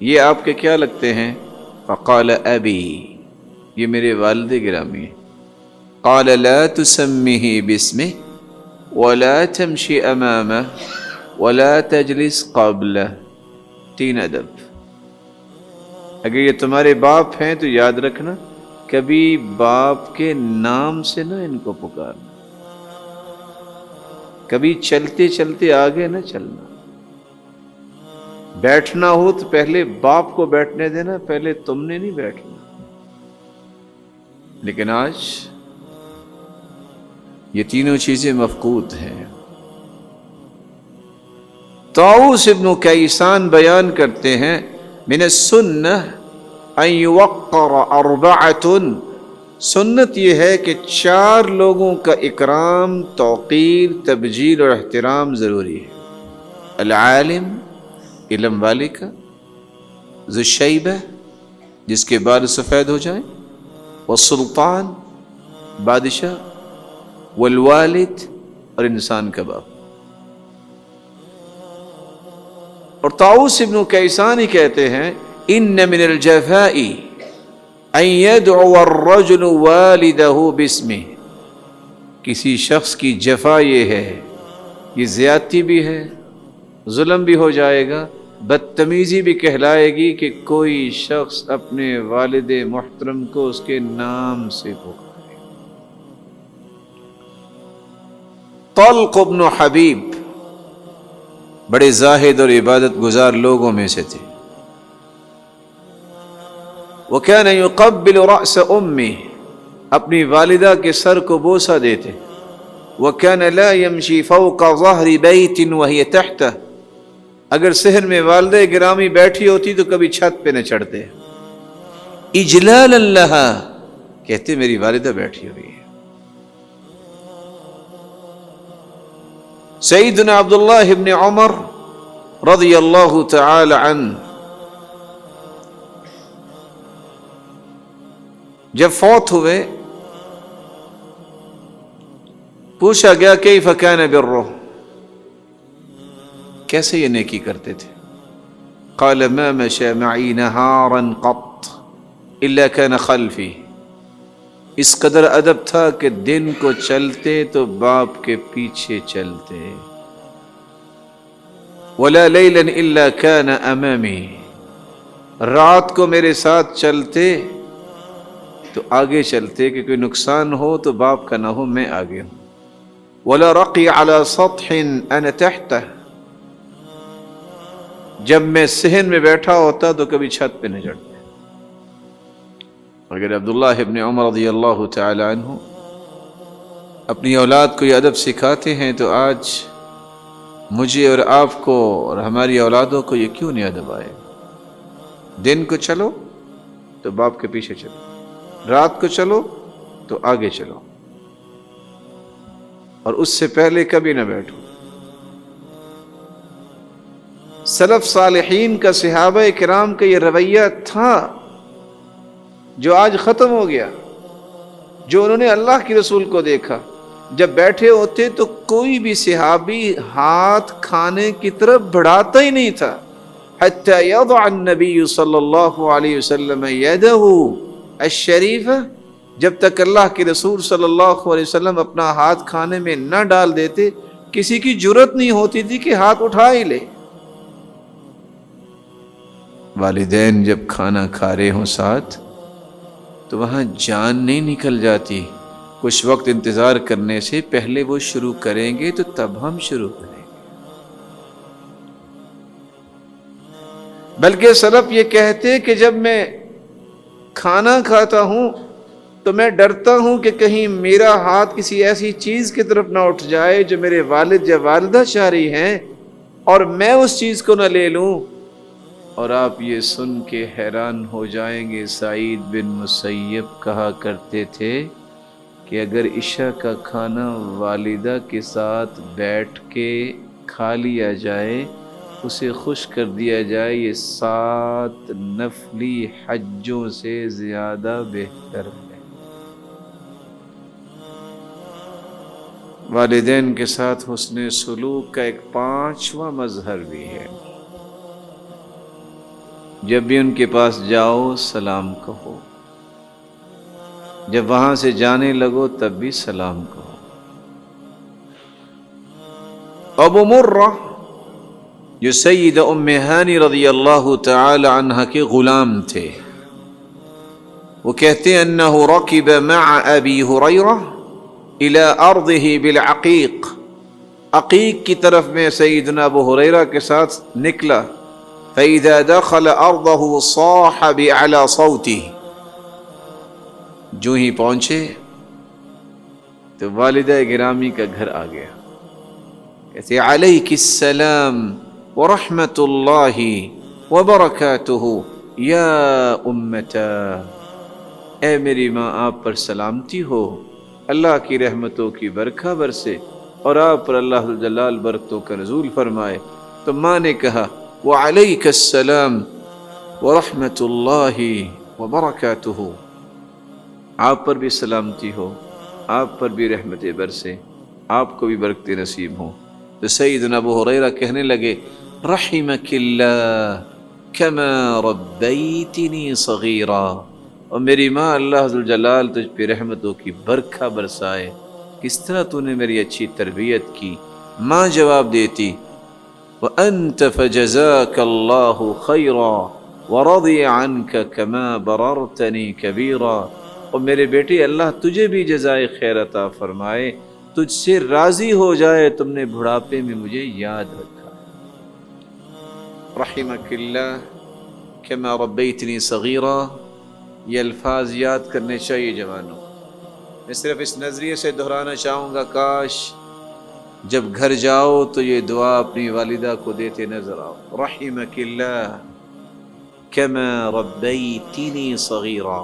Speaker 1: یہ آپ کے کیا لگتے ہیں؟ فقال ابی، یہ میرے والد گرامی ہیں۔ قال لا تسمه باسمه ولا تمشي امامه ولا تجلس قبله، تین ادب۔ اگر یہ تمہارے باپ ہیں تو یاد رکھنا کبھی باپ کے نام سے نہ ان کو پکارنا، کبھی چلتے چلتے آگے نہ چلنا، بیٹھنا ہو تو پہلے باپ کو بیٹھنے دینا، پہلے تم نے نہیں بیٹھنا۔ لیکن آج یہ تینوں چیزیں مفقود ہیں۔ طاؤس ابن کیسان بیان کرتے ہیں من السنہ ان یوقر اربعۃ، سنت یہ ہے کہ 4 لوگوں کا اکرام، توقیر، تبجیل اور احترام ضروری ہے۔ العالم، علم والے کا، ذو الشیبہ، جس کے بال سفید ہو جائیں، والسلطان، بادشاہ، والوالد، اور انسان کا باپ۔ اور طاؤس ابن کیسان ہی کہتے ہیں ان من الجفاء ان يدعو الرجل والدہ باسمہ، کسی شخص کی جفا یہ ہے، یہ زیادتی بھی ہے، ظلم بھی ہو جائے گا، بدتمیزی بھی کہلائے گی کہ کوئی شخص اپنے والد محترم کو اس کے نام سے پکارے۔ طلق بن حبیب بڑے زاہد اور عبادت گزار لوگوں میں سے تھے۔ وَكَانَ يُقَبِّلُ رَأْسَ أُمِّهِ، اپنی والدہ کے سر کو بوسہ دیتے. وَكَانَ لَا يَمْشِي فَوْقَ ظَهْرِ بَيْتٍ وَهِيَ تَحْتَهُ. اگر صحن میں والدہ گرامی بیٹھی ہوتی تو کبھی چھت پہ نہ چڑھتے. اجلال اللہ کہتے میری والدہ بیٹھی ہوئی ہے. سیدنا عبداللہ ابن عمر رضی اللہ تعالی عنہ جب فوت ہوئے پوچھا گیا کیف کان برہ، کیسے یہ نیکی کرتے تھے؟ قال ما مشى معي نهارا قط الا كان خلفي. اس قدر ادب تھا کہ دن کو چلتے تو باپ کے پیچھے چلتے. ولا ليلا الا كان امامي. رات کو میرے ساتھ چلتے تو آگے چلتے کہ کوئی نقصان ہو تو باپ کا نہ ہو، میں آگے ہوں. ولا رقي على سطح انا تحته. جب میں صحن میں بیٹھا ہوتا تو کبھی چھت پہ نہ چڑھتے. اگر عبداللہ ابن عمر رضی اللہ تعالی عنہ اپنی اولاد کو یہ ادب سکھاتے ہیں تو آج مجھے اور آپ کو اور ہماری اولادوں کو یہ کیوں نہیں ادب آئے؟ دن کو چلو تو باپ کے پیچھے چلو، رات کو چلو تو آگے چلو، اور اس سے پہلے کبھی نہ بیٹھو. سلف صالحین کا، صحابہ کرام کا یہ رویہ تھا جو آج ختم ہو گیا. جو انہوں نے اللہ کے رسول کو دیکھا جب بیٹھے ہوتے تو کوئی بھی صحابی ہاتھ کھانے کی طرف بڑھاتا ہی نہیں تھا. حتی یضع النبی صلی اللہ علیہ وسلم یدہ الشریفہ، جب تک اللہ کے رسول صلی اللہ علیہ وسلم اپنا ہاتھ کھانے میں نہ ڈال دیتے کسی کی جرت نہیں ہوتی تھی کہ ہاتھ اٹھا ہی لے. والدین جب کھانا کھا رہے ہوں ساتھ تو وہاں جان نہیں نکل جاتی. کچھ وقت انتظار کرنے سے پہلے وہ شروع کریں گے تو تب ہم شروع کریں گے. بلکہ سلف یہ کہتے کہ جب میں کھانا کھاتا ہوں تو میں ڈرتا ہوں کہ کہیں میرا ہاتھ کسی ایسی چیز کی طرف نہ اٹھ جائے جو میرے والد یا والدہ چاہ رہی ہیں اور میں اس چیز کو نہ لے لوں. اور آپ یہ سن کے حیران ہو جائیں گے، سعید بن مسیب کہا کرتے تھے کہ اگر عشاء کا کھانا والدہ کے ساتھ بیٹھ کے کھا لیا جائے، اسے خوش کر دیا جائے، یہ 7 نفلی حجوں سے زیادہ بہتر ہے. والدین کے ساتھ حسن سلوک کا ایک 5واں مظہر بھی ہے. جب بھی ان کے پاس جاؤ سلام کہو، جب وہاں سے جانے لگو تب بھی سلام کہو. ابو مرہ جو سید ام ہانی رضی اللہ تعالی عنہ کے غلام تھے، وہ کہتے ہیں انہ رکب مع ابی ہریرہ الى ارضه بالعقیق. عقیق کی طرف میں سیدنا ابو ہریرہ کے ساتھ نکلا. فإذا دخل أرضه صاح بأعلى صوته. جو ہی پہنچے تو والدہ گرامی کا گھر آ گیا. کہتے علیک السلام ورحمۃ اللہ وبرکاتہ یا امتا. اے میری ماں آپ پر سلامتی ہو، اللہ کی رحمتوں کی برکھا برسے اور آپ پر اللہ جلال برکتوں کا نزول فرمائے. تو ماں نے کہا وعلیک السلام ورحمۃ اللہ وبرکاتہ. آپ پر بھی سلامتی ہو، آپ پر بھی رحمتیں برسے، آپ کو بھی برکتیں نصیب ہوں. تو سیدنا ابو ہریرہ کہنے لگے رحمک اللہ کما ربیتنی صغیرا. اور میری ماں اللہ ذوالجلال تجھ پہ رحمتوں کی برکھا برسائے، کس طرح تو نے میری اچھی تربیت کی. ماں جواب دیتی وَأَنْتَ فَجَزَاكَ اللَّهُ خَيْرًا وَرَضِيَ عَنْكَ كَمَا بَرَرْتَنِي كَبِيرًا. اور میرے بیٹے اللہ تجھے بھی جزائے خیر عطا فرمائے، تجھ سے راضی ہو جائے، تم نے بڑھاپے میں مجھے یاد رکھا. رحمک اللہ کما ربیتنی صغیرا، یہ الفاظ یاد کرنے چاہیے جوانوں. میں صرف اس نظریے سے دہرانا چاہوں گا، کاش جب گھر جاؤ تو یہ دعا اپنی والدہ کو دیتے نظر آؤ، رحمک اللہ کما ربیتنی صغیرا،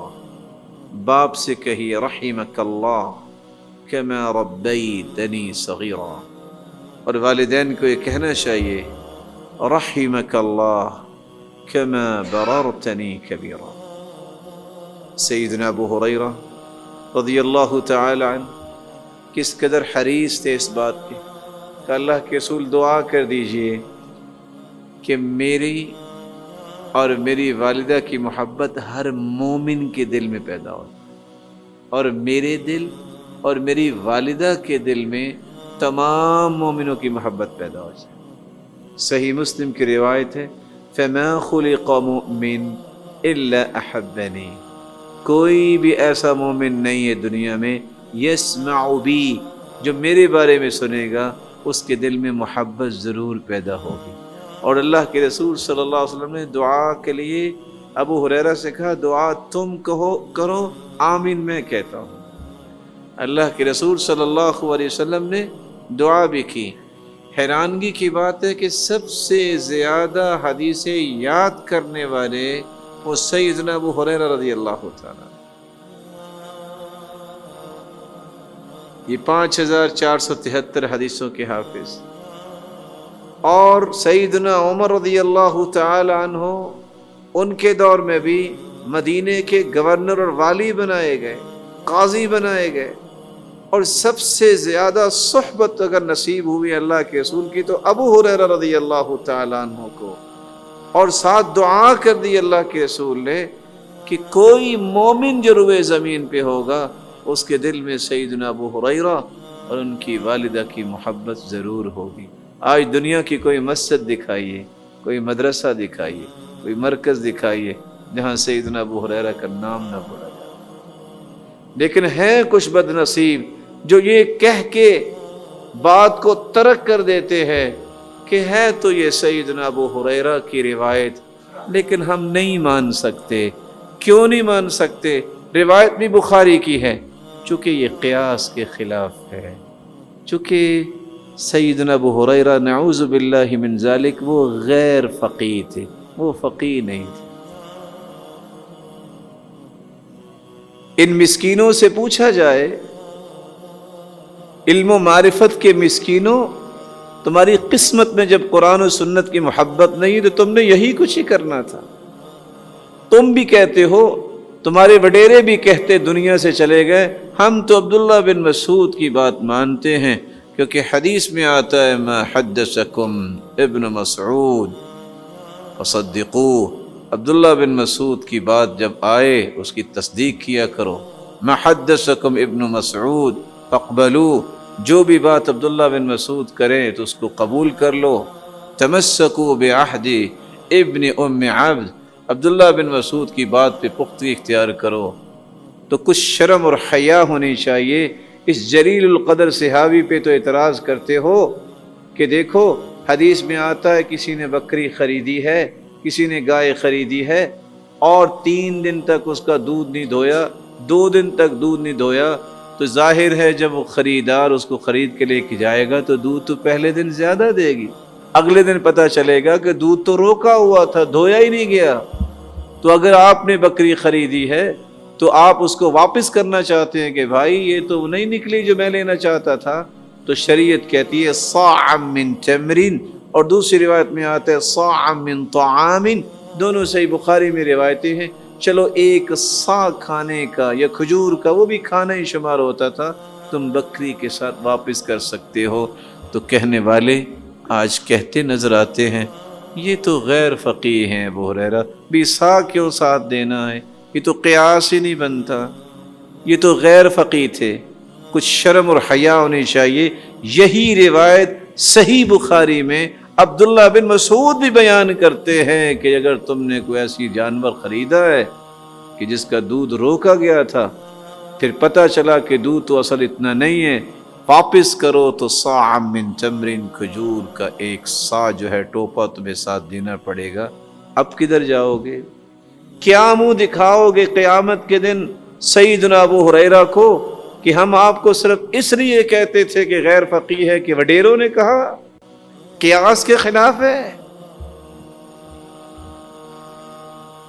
Speaker 1: باپ سے کہیے رحمک اللہ کما ربیتنی صغیرا، اور والدین کو یہ کہنا چاہیے رحمک اللہ کما بررتنی کبیرا۔ سیدنا ابو ہریرہ رضی اللہ تعالی عنہ کس قدر حریص تھے اس بات کے کہ اللہ کے رسول دعا کر دیجئے کہ میری اور میری والدہ کی محبت ہر مومن کے دل میں پیدا ہو، اور میرے دل اور میری والدہ کے دل میں تمام مومنوں کی محبت پیدا ہو جائے۔ صحیح مسلم کی روایت ہے فما خلق مؤمن الا احبنی، کوئی بھی ایسا مومن نہیں ہے دنیا میں یسمع بی جو میرے بارے میں سنے گا اس کے دل میں محبت ضرور پیدا ہوگی۔ اور اللہ کے رسول صلی اللہ علیہ وسلم نے دعا کے لیے ابو ہریرہ سے کہا دعا تم کرو آمین میں کہتا ہوں۔ اللہ کے رسول صلی اللہ علیہ وسلم نے دعا بھی کی۔ حیرانگی کی بات ہے کہ سب سے زیادہ حدیثیں یاد کرنے والے وہ سیدنا ابو ہریرہ رضی اللہ تعالیٰ، یہ 5473 حدیثوں کے حافظ، اور سیدنا عمر رضی اللہ تعالی عنہ ان کے دور میں بھی مدینے کے گورنر اور والی بنائے گئے، قاضی بنائے گئے، اور سب سے زیادہ صحبت اگر نصیب ہوئی اللہ کے رسول کی تو ابو ہریرہ رضی اللہ تعالی عنہ کو، اور ساتھ دعا کر دی اللہ کے رسول نے کہ کوئی مومن جو روئے زمین پہ ہوگا اس کے دل میں سیدنا ابو ہریرہ اور ان کی والدہ کی محبت ضرور ہوگی۔ آج دنیا کی کوئی مسجد دکھائیے، کوئی مدرسہ دکھائیے، کوئی مرکز دکھائیے جہاں سیدنا ابو ہریرہ کا نام نہ پڑا جائے، لیکن ہیں کچھ بد نصیب جو یہ کہہ کے بات کو ترک کر دیتے ہیں کہ ہے تو یہ سیدنا ابو ہریرہ کی روایت لیکن ہم نہیں مان سکتے۔ کیوں نہیں مان سکتے؟ روایت بھی بخاری کی ہے، چونکہ یہ قیاس کے خلاف ہے، چونکہ سیدنا ابو ہریرہ نعوذ باللہ من ذالک وہ غیر فقیہ تھے، وہ فقیہ نہیں تھے۔ ان مسکینوں سے پوچھا جائے، علم و معرفت کے مسکینوں، تمہاری قسمت میں جب قرآن و سنت کی محبت نہیں تو تم نے یہی کچھ ہی کرنا تھا۔ تم بھی کہتے ہو، تمہارے وڈیرے بھی کہتے دنیا سے چلے گئے، ہم تو عبداللہ بن مسعود کی بات مانتے ہیں کیونکہ حدیث میں آتا ہے ما حدثکم ابن مسعود فصدقوه، عبداللہ بن مسعود کی بات جب آئے اس کی تصدیق کیا کرو۔ ما حدثکم ابن مسعود فاقبلوه، جو بھی بات عبداللہ بن مسعود کریں تو اس کو قبول کر لو۔ تمسکوا بعہد ابن ام عبد، عبداللہ بن مسعود کی بات پہ پختگی اختیار کرو۔ تو کچھ شرم اور حیا ہونی چاہیے۔ اس جلیل القدر صحابی پہ تو اعتراض کرتے ہو کہ دیکھو حدیث میں آتا ہے کسی نے بکری خریدی ہے، کسی نے گائے خریدی ہے اور 3 دن تک اس کا دودھ نہیں دھویا، 2 دن تک دودھ نہیں دھویا، تو ظاہر ہے جب وہ خریدار اس کو خرید کے لے کے جائے گا تو دودھ تو پہلے دن زیادہ دے گی، اگلے دن پتہ چلے گا کہ دودھ تو روکا ہوا تھا، دھویا ہی نہیں گیا۔ تو اگر آپ نے بکری خریدی ہے تو آپ اس کو واپس کرنا چاہتے ہیں کہ بھائی یہ تو نہیں نکلی جو میں لینا چاہتا تھا، تو شریعت کہتی ہے صاع من تمر، اور دوسری روایت میں آتا ہے صاع من طعام، دونوں صحیح بخاری میں روایتیں ہیں۔ چلو ایک سا کھانے کا یا کھجور کا وہ بھی کھانا ہی شمار ہوتا تھا، تم بکری کے ساتھ واپس کر سکتے ہو۔ تو کہنے والے آج کہتے نظر آتے ہیں یہ تو غیر فقیہ ہیں، ابو ہریرہ بھی سا کیوں ساتھ دینا ہے، یہ تو قیاس ہی نہیں بنتا، یہ تو غیر فقیہ تھے۔ کچھ شرم اور حیا ہونی چاہیے۔ یہی روایت صحیح بخاری میں عبداللہ بن مسعود بھی بیان کرتے ہیں کہ اگر تم نے کوئی ایسی جانور خریدا ہے کہ جس کا دودھ روکا گیا تھا، پھر پتہ چلا کہ دودھ تو اصل اتنا نہیں ہے، واپس کرو تو صاع من تمر، کھجور کا ایک سا جو ہے ٹوپا تمہیں ساتھ دینا پڑے گا۔ اب کدھر جاؤ گے؟ کیا منہ دکھاؤ گے قیامت کے دن سیدنا ابو ہریرہ کو کہ ہم آپ کو صرف اس لیے کہتے تھے کہ غیر فقیہ ہے کہ وڈیروں نے کہا قیاس کے خلاف ہے،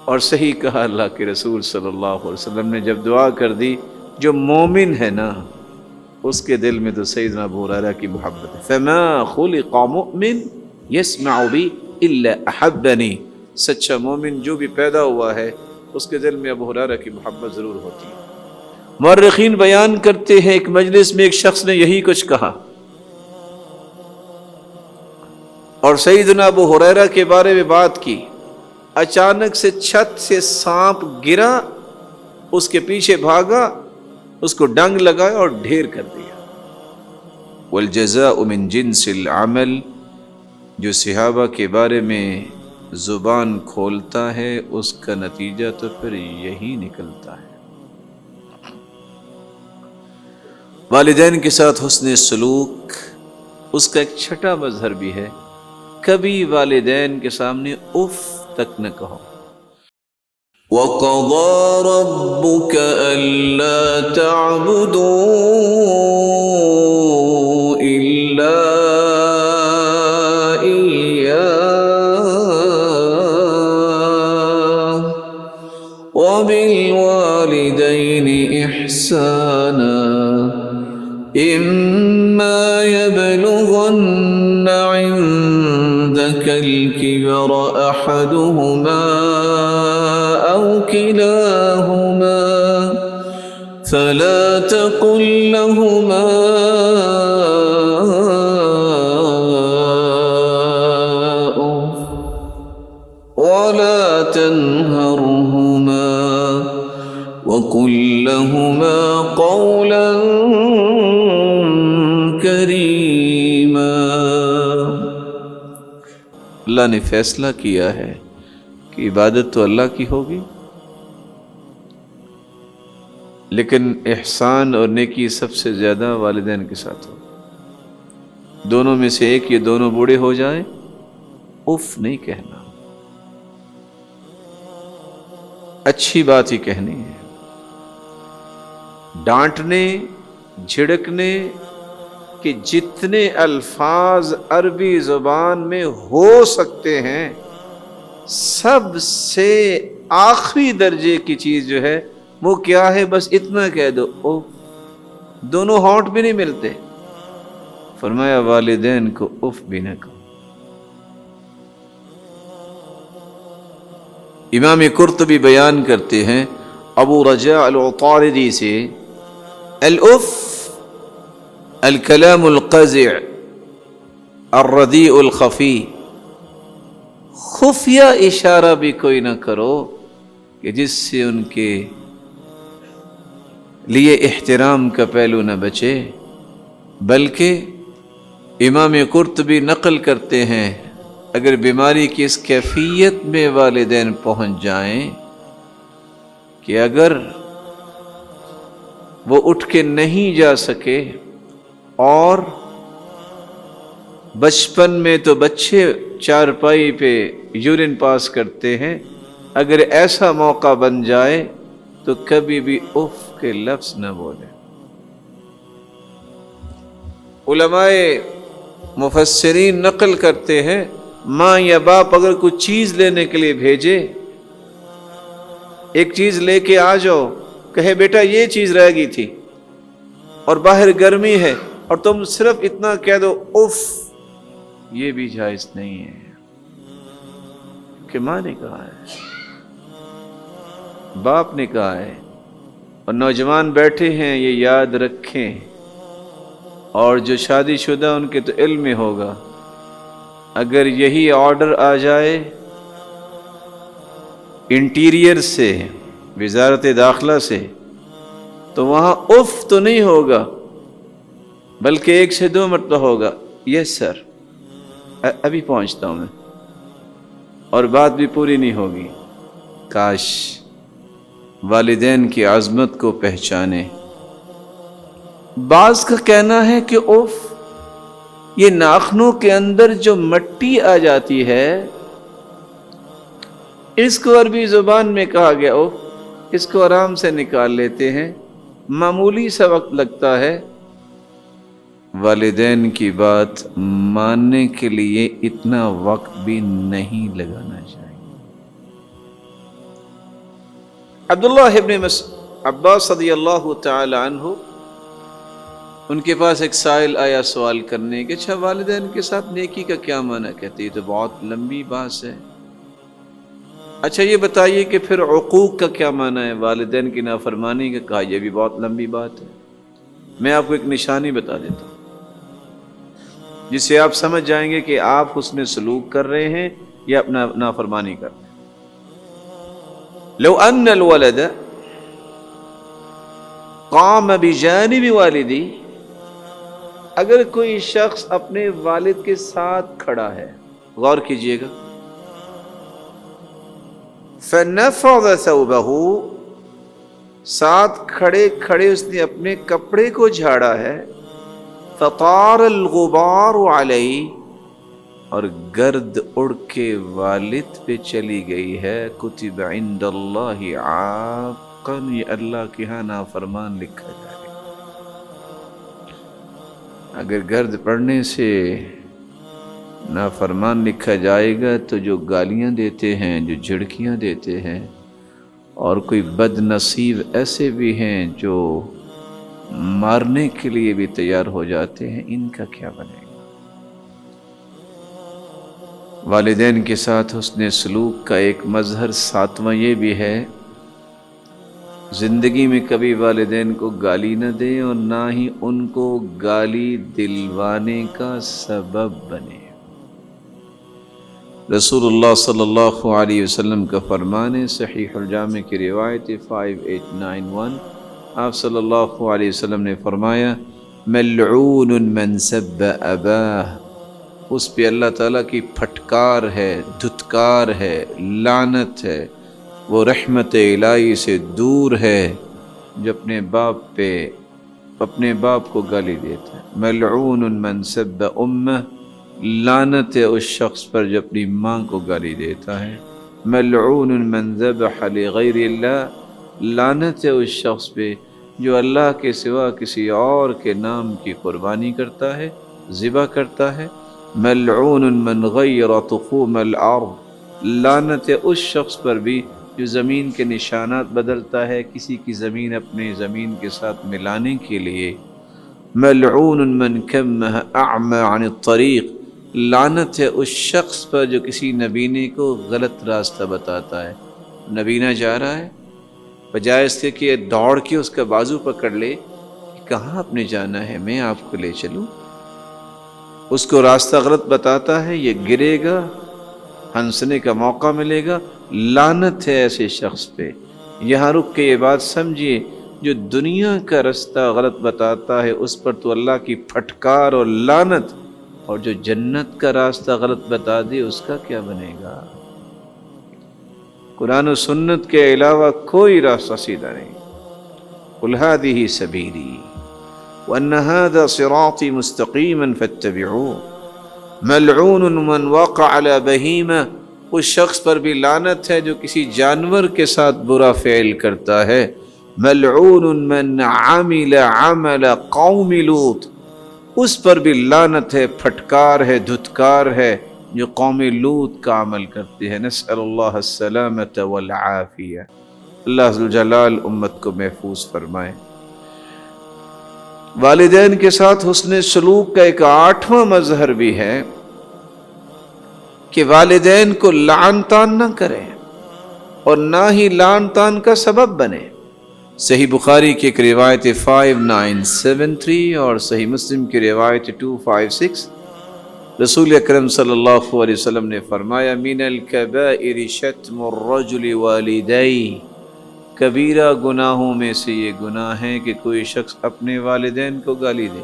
Speaker 1: اور صحیح کہا اللہ کے رسول صلی اللہ علیہ وسلم نے جب دعا کر دی، جو مومن ہے نا اس کے دل میں تو سیدنا ابو ہریرہ کی محبت ہے. فما خلق مؤمن يسمع بی الا احبنی، سچا مومن جو بھی پیدا ہوا ہے اس کے دل میں ابو ہریرہ کی محبت ضرور ہوتی ہے. مورخین بیان کرتے ہیں ایک مجلس میں ایک شخص نے یہی کچھ کہا، اور سیدنا ابو ہریرہ کے بارے میں بات کی. اچانک سے چھت سے سانپ گرا، اس کے پیچھے بھاگا، اس کو ڈنگ لگایا اور ڈھیر کر دیا. والجزاء من جنس العمل، جو صحابہ کے بارے میں زبان کھولتا ہے اس کا نتیجہ تو پھر یہی نکلتا ہے. والدین کے ساتھ حسن سلوک اس کا ایک چھٹا مظہر بھی ہے. کبھی والدین کے سامنے اف تک نہ کہو. وَقَضَى رَبُّكَ أَلَّا تَعْبُدُوا إِلَّا وبالوالدين إحسانا إما يبلغن عندك الكبر أحدهما أو كلاهما فلا تقل لهما أف ولا تنهرهما وَقُلْ لَهُمَا قَوْلًا كَرِيمًا. اللہ نے فیصلہ کیا ہے کہ عبادت تو اللہ کی ہوگی، لیکن احسان اور نیکی سب سے زیادہ والدین کے ساتھ ہو. دونوں میں سے ایک، یہ دونوں بوڑھے ہو جائیں، اف نہیں کہنا، اچھی بات ہی کہنی ہے. ڈانٹنے جھڑکنے کے جتنے الفاظ عربی زبان میں ہو سکتے ہیں، سب سے آخری درجے کی چیز جو ہے وہ کیا ہے؟ بس اتنا کہہ دو، اف. دونوں ہونٹ بھی نہیں ملتے. فرمایا والدین کو اف بھی نہ کہو. امام قرطبی بیان کرتے ہیں ابو رجاء العطاردی سے، الاف الکلام القزع الردیء الخفی، خفیہ اشارہ بھی کوئی نہ کرو کہ جس سے ان کے لیے احترام کا پہلو نہ بچے. بلکہ امام قرطبی نقل کرتے ہیں اگر بیماری کی اس کیفیت میں والدین پہنچ جائیں کہ اگر وہ اٹھ کے نہیں جا سکے، اور بچپن میں تو بچے چارپائی پہ یورین پاس کرتے ہیں، اگر ایسا موقع بن جائے تو کبھی بھی اف کے لفظ نہ بولے. علماء مفسرین نقل کرتے ہیں ماں یا باپ اگر کچھ چیز لینے کے لیے بھیجے، ایک چیز لے کے آ جاؤ، کہے بیٹا یہ چیز رہ گئی تھی اور باہر گرمی ہے، اور تم صرف اتنا کہہ دو اف، یہ بھی جائز نہیں ہے کہ ماں نے کہا ہے، باپ نے کہا ہے. اور نوجوان بیٹھے ہیں یہ یاد رکھیں، اور جو شادی شدہ ان کے تو علم میں ہوگا، اگر یہی آرڈر آ جائے انٹیریئر سے، وزارت داخلہ سے، تو وہاں اف تو نہیں ہوگا، بلکہ 1 سے 2 مرتبہ ہوگا، یس سر ابھی پہنچتا ہوں میں، اور بات بھی پوری نہیں ہوگی. کاش والدین کی عظمت کو پہچانے. بعض کا کہنا ہے کہ اف، یہ ناخنوں کے اندر جو مٹی آ جاتی ہے اس کو عربی زبان میں کہا گیا اف، اس کو آرام سے نکال لیتے ہیں معمولی سا وقت لگتا ہے، والدین کی بات ماننے کے لیے اتنا وقت بھی نہیں لگانا چاہیے۔ عبداللہ ابن عباس رضی اللہ تعالی عنہ، ان کے پاس ایک سائل آیا سوال کرنے کہ اچھا والدین کے ساتھ نیکی کا کیا معنی؟ کہتے یہ تو بہت لمبی بات ہے۔ اچھا یہ بتائیے کہ پھر عقوق کا کیا معنی ہے، والدین کی نافرمانی کا؟ کہا یہ بھی بہت لمبی بات ہے۔ میں آپ کو ایک نشانی بتا دیتا ہوں جس سے آپ سمجھ جائیں گے کہ آپ حسن سلوک کر رہے ہیں یا اپنا نافرمانی کر رہے ہیں۔ لو ان الولد قام بجانب والدی، اگر کوئی شخص اپنے والد کے ساتھ کھڑا ہے، غور کیجئے گا، فنفض ثوبہ، ساتھ کھڑے کھڑے اس نے اپنے کپڑے کو جھاڑا ہے، فطار الغبار علیہ، اور گرد اڑ کے والد پہ چلی گئی ہے، کتب عند اللہ عاقا، یہ اللہ کے ہاں نافرمان لکھا جائے گا۔ اگر گرد پڑنے سے نافرمان لکھا جائے گا تو جو گالیاں دیتے ہیں، جو جھڑکیاں دیتے ہیں، اور کوئی بد نصیب ایسے بھی ہیں جو مارنے کے لیے بھی تیار ہو جاتے ہیں، ان کا کیا بنے گا؟ والدین کے ساتھ حسن سلوک کا ایک مظہر ساتواں یہ بھی ہے، زندگی میں کبھی والدین کو گالی نہ دیں اور نہ ہی ان کو گالی دلوانے کا سبب بنے۔ رسول اللہ صلی اللہ علیہ وسلم کا فرمان ہے، صحیح الجامع کی روایت 5891، آپ صلی اللہ علیہ وسلم نے فرمایا، ملعون من سب اباہ، اس پہ اللہ تعالیٰ کی پھٹکار ہے، دھتکار ہے، لعنت ہے، وہ رحمت الہی سے دور ہے جو اپنے باپ کو گالی دیتا ہے۔ ملعون من سب امہ، لعنت ہے اس شخص پر جو اپنی ماں کو گالی دیتا ہے۔ ملعون من ذبح لغیر اللہ، لعنت ہے اس شخص پہ جو اللہ کے سوا کسی اور کے نام کی قربانی کرتا ہے، ذبح کرتا ہے۔ ملعون من غیر تخوم الارض، لعنت ہے اس شخص پر بھی جو زمین کے نشانات بدلتا ہے کسی کی زمین اپنے زمین کے ساتھ ملانے کے لیے۔ ملعون من کمہ اعمى عن الطریق، لعنت ہے اس شخص پر جو کسی نبینے کو غلط راستہ بتاتا ہے۔ نبینہ جا رہا ہے، بجائے اس کے کہ دوڑ کے اس کا بازو پکڑ لے کہ کہاں آپ نے جانا ہے، میں آپ کو لے چلوں، اس کو راستہ غلط بتاتا ہے، یہ گرے گا، ہنسنے کا موقع ملے گا۔ لعنت ہے ایسے شخص پہ۔ یہاں رک کے یہ بات سمجھیے، جو دنیا کا راستہ غلط بتاتا ہے اس پر تو اللہ کی پھٹکار اور لعنت، اور جو جنت کا راستہ غلط بتا دے اس کا کیا بنے گا؟ قرآن و سنت کے علاوہ کوئی راستہ سیدھا نہیں۔ قل هذه سبیلی وان هذا صراطی مستقیما فاتبعوه ملعون من وقع على بہیمہ، اس شخص پر بھی لعنت ہے جو کسی جانور کے ساتھ برا فعل کرتا ہے۔ ملعون من عمل عمل قوم لوط، اس پر بھی لعنت ہے، پھٹکار ہے، دھتکار ہے جو قوم لوط کا عمل کرتے ہیں۔ نسأل اللہ السلامۃ والعافیہ، اللہ ذوالجلال امت کو محفوظ فرمائے۔ والدین کے ساتھ حسن سلوک کا ایک آٹھواں مظہر بھی ہے کہ والدین کو لعن طعن نہ کریں اور نہ ہی لعن طعن کا سبب بنے۔ صحیح بخاری کی ایک روایت 5973 اور صحیح مسلم کی روایت 256، رسول اکرم صلی اللہ علیہ وسلم نے فرمایا، من الکبائر شتم الرجل والدیہ، کبیرہ گناہوں میں سے یہ گناہ ہے کہ کوئی شخص اپنے والدین کو گالی دے۔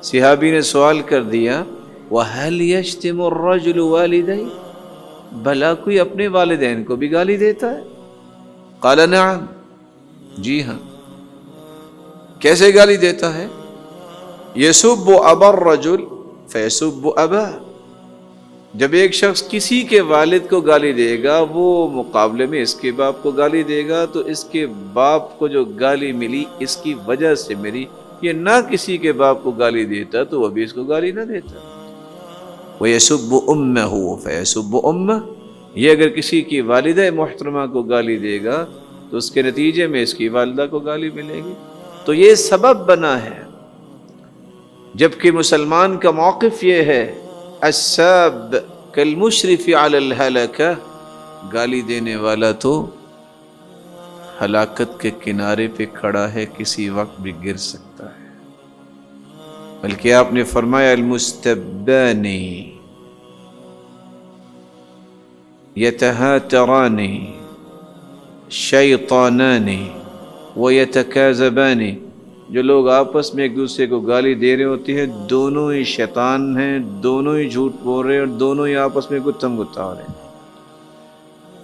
Speaker 1: صحابی نے سوال کر دیا، وَهَلْ يَشْتِمُ الرَّجُلُ وَالِدَيْهِ، بھلا کوئی اپنے والدین کو بھی گالی دیتا ہے؟ قال نعم، جی ہاں۔ کیسے گالی دیتا ہے؟ يَسُبُّ أَبَا الرَّجُلِ فَيَسُبُّ أَبَاهُ، جب ایک شخص کسی کے والد کو گالی دے گا وہ مقابلے میں اس کے باپ کو گالی دے گا تو اس کے باپ کو جو گالی ملی اس کی وجہ سے ملی، یہ نہ کسی کے باپ کو گالی دیتا تو وہ بھی اس کو گالی نہ دیتا۔ وَيَسُبُّ أُمَّهُ فَيَسُبُّ أُمَّهُ، یہ اگر کسی کی والدہ محترمہ کو گالی دے گا تو اس کے نتیجے میں اس کی والدہ کو گالی ملے گی، تو یہ سبب بنا ہے۔ جبکہ مسلمان کا موقف یہ ہے الساب کالمشرف علی الہلکہ، گالی دینے والا تو ہلاکت کے کنارے پہ کھڑا ہے، کسی وقت بھی گر سکتا ہے۔ بلکہ آپ نے فرمایا المستبان یتہاتران شیطانان ویتکاذبان، جو لوگ آپس میں ایک دوسرے کو گالی دے رہے ہوتے ہیں دونوں ہی شیطان ہیں، دونوں ہی جھوٹ بول رہے ہیں اور دونوں ہی آپس میں گتھم گتا ہو رہے ہیں۔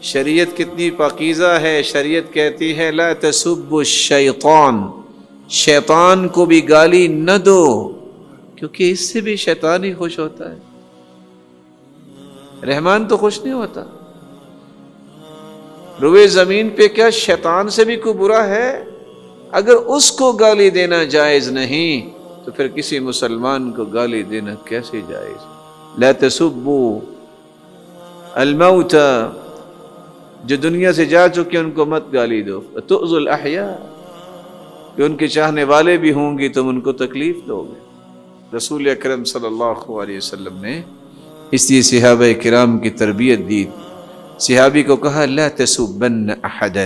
Speaker 1: شریعت کتنی پاکیزہ ہے، شریعت کہتی ہے لا تسبوا الشیطان، شیطان کو بھی گالی نہ دو، کیونکہ اس سے بھی شیطان ہی خوش ہوتا ہے، رحمان تو خوش نہیں ہوتا۔ روئے زمین پہ کیا شیطان سے بھی کوئی برا ہے؟ اگر اس کو گالی دینا جائز نہیں تو پھر کسی مسلمان کو گالی دینا کیسے جائز؟ لا تسبوا الموتى، جو دنیا سے جا چکے ان کو مت گالی دو، تؤذوا الاحیاء، کہ ان کے چاہنے والے بھی ہوں گی تم ان کو تکلیف دو گے۔ رسول اکرم صلی اللہ علیہ وسلم نے اس لیے صحابہ کرام کی تربیت دی، صحابی کو کہا لا تسبن احدا،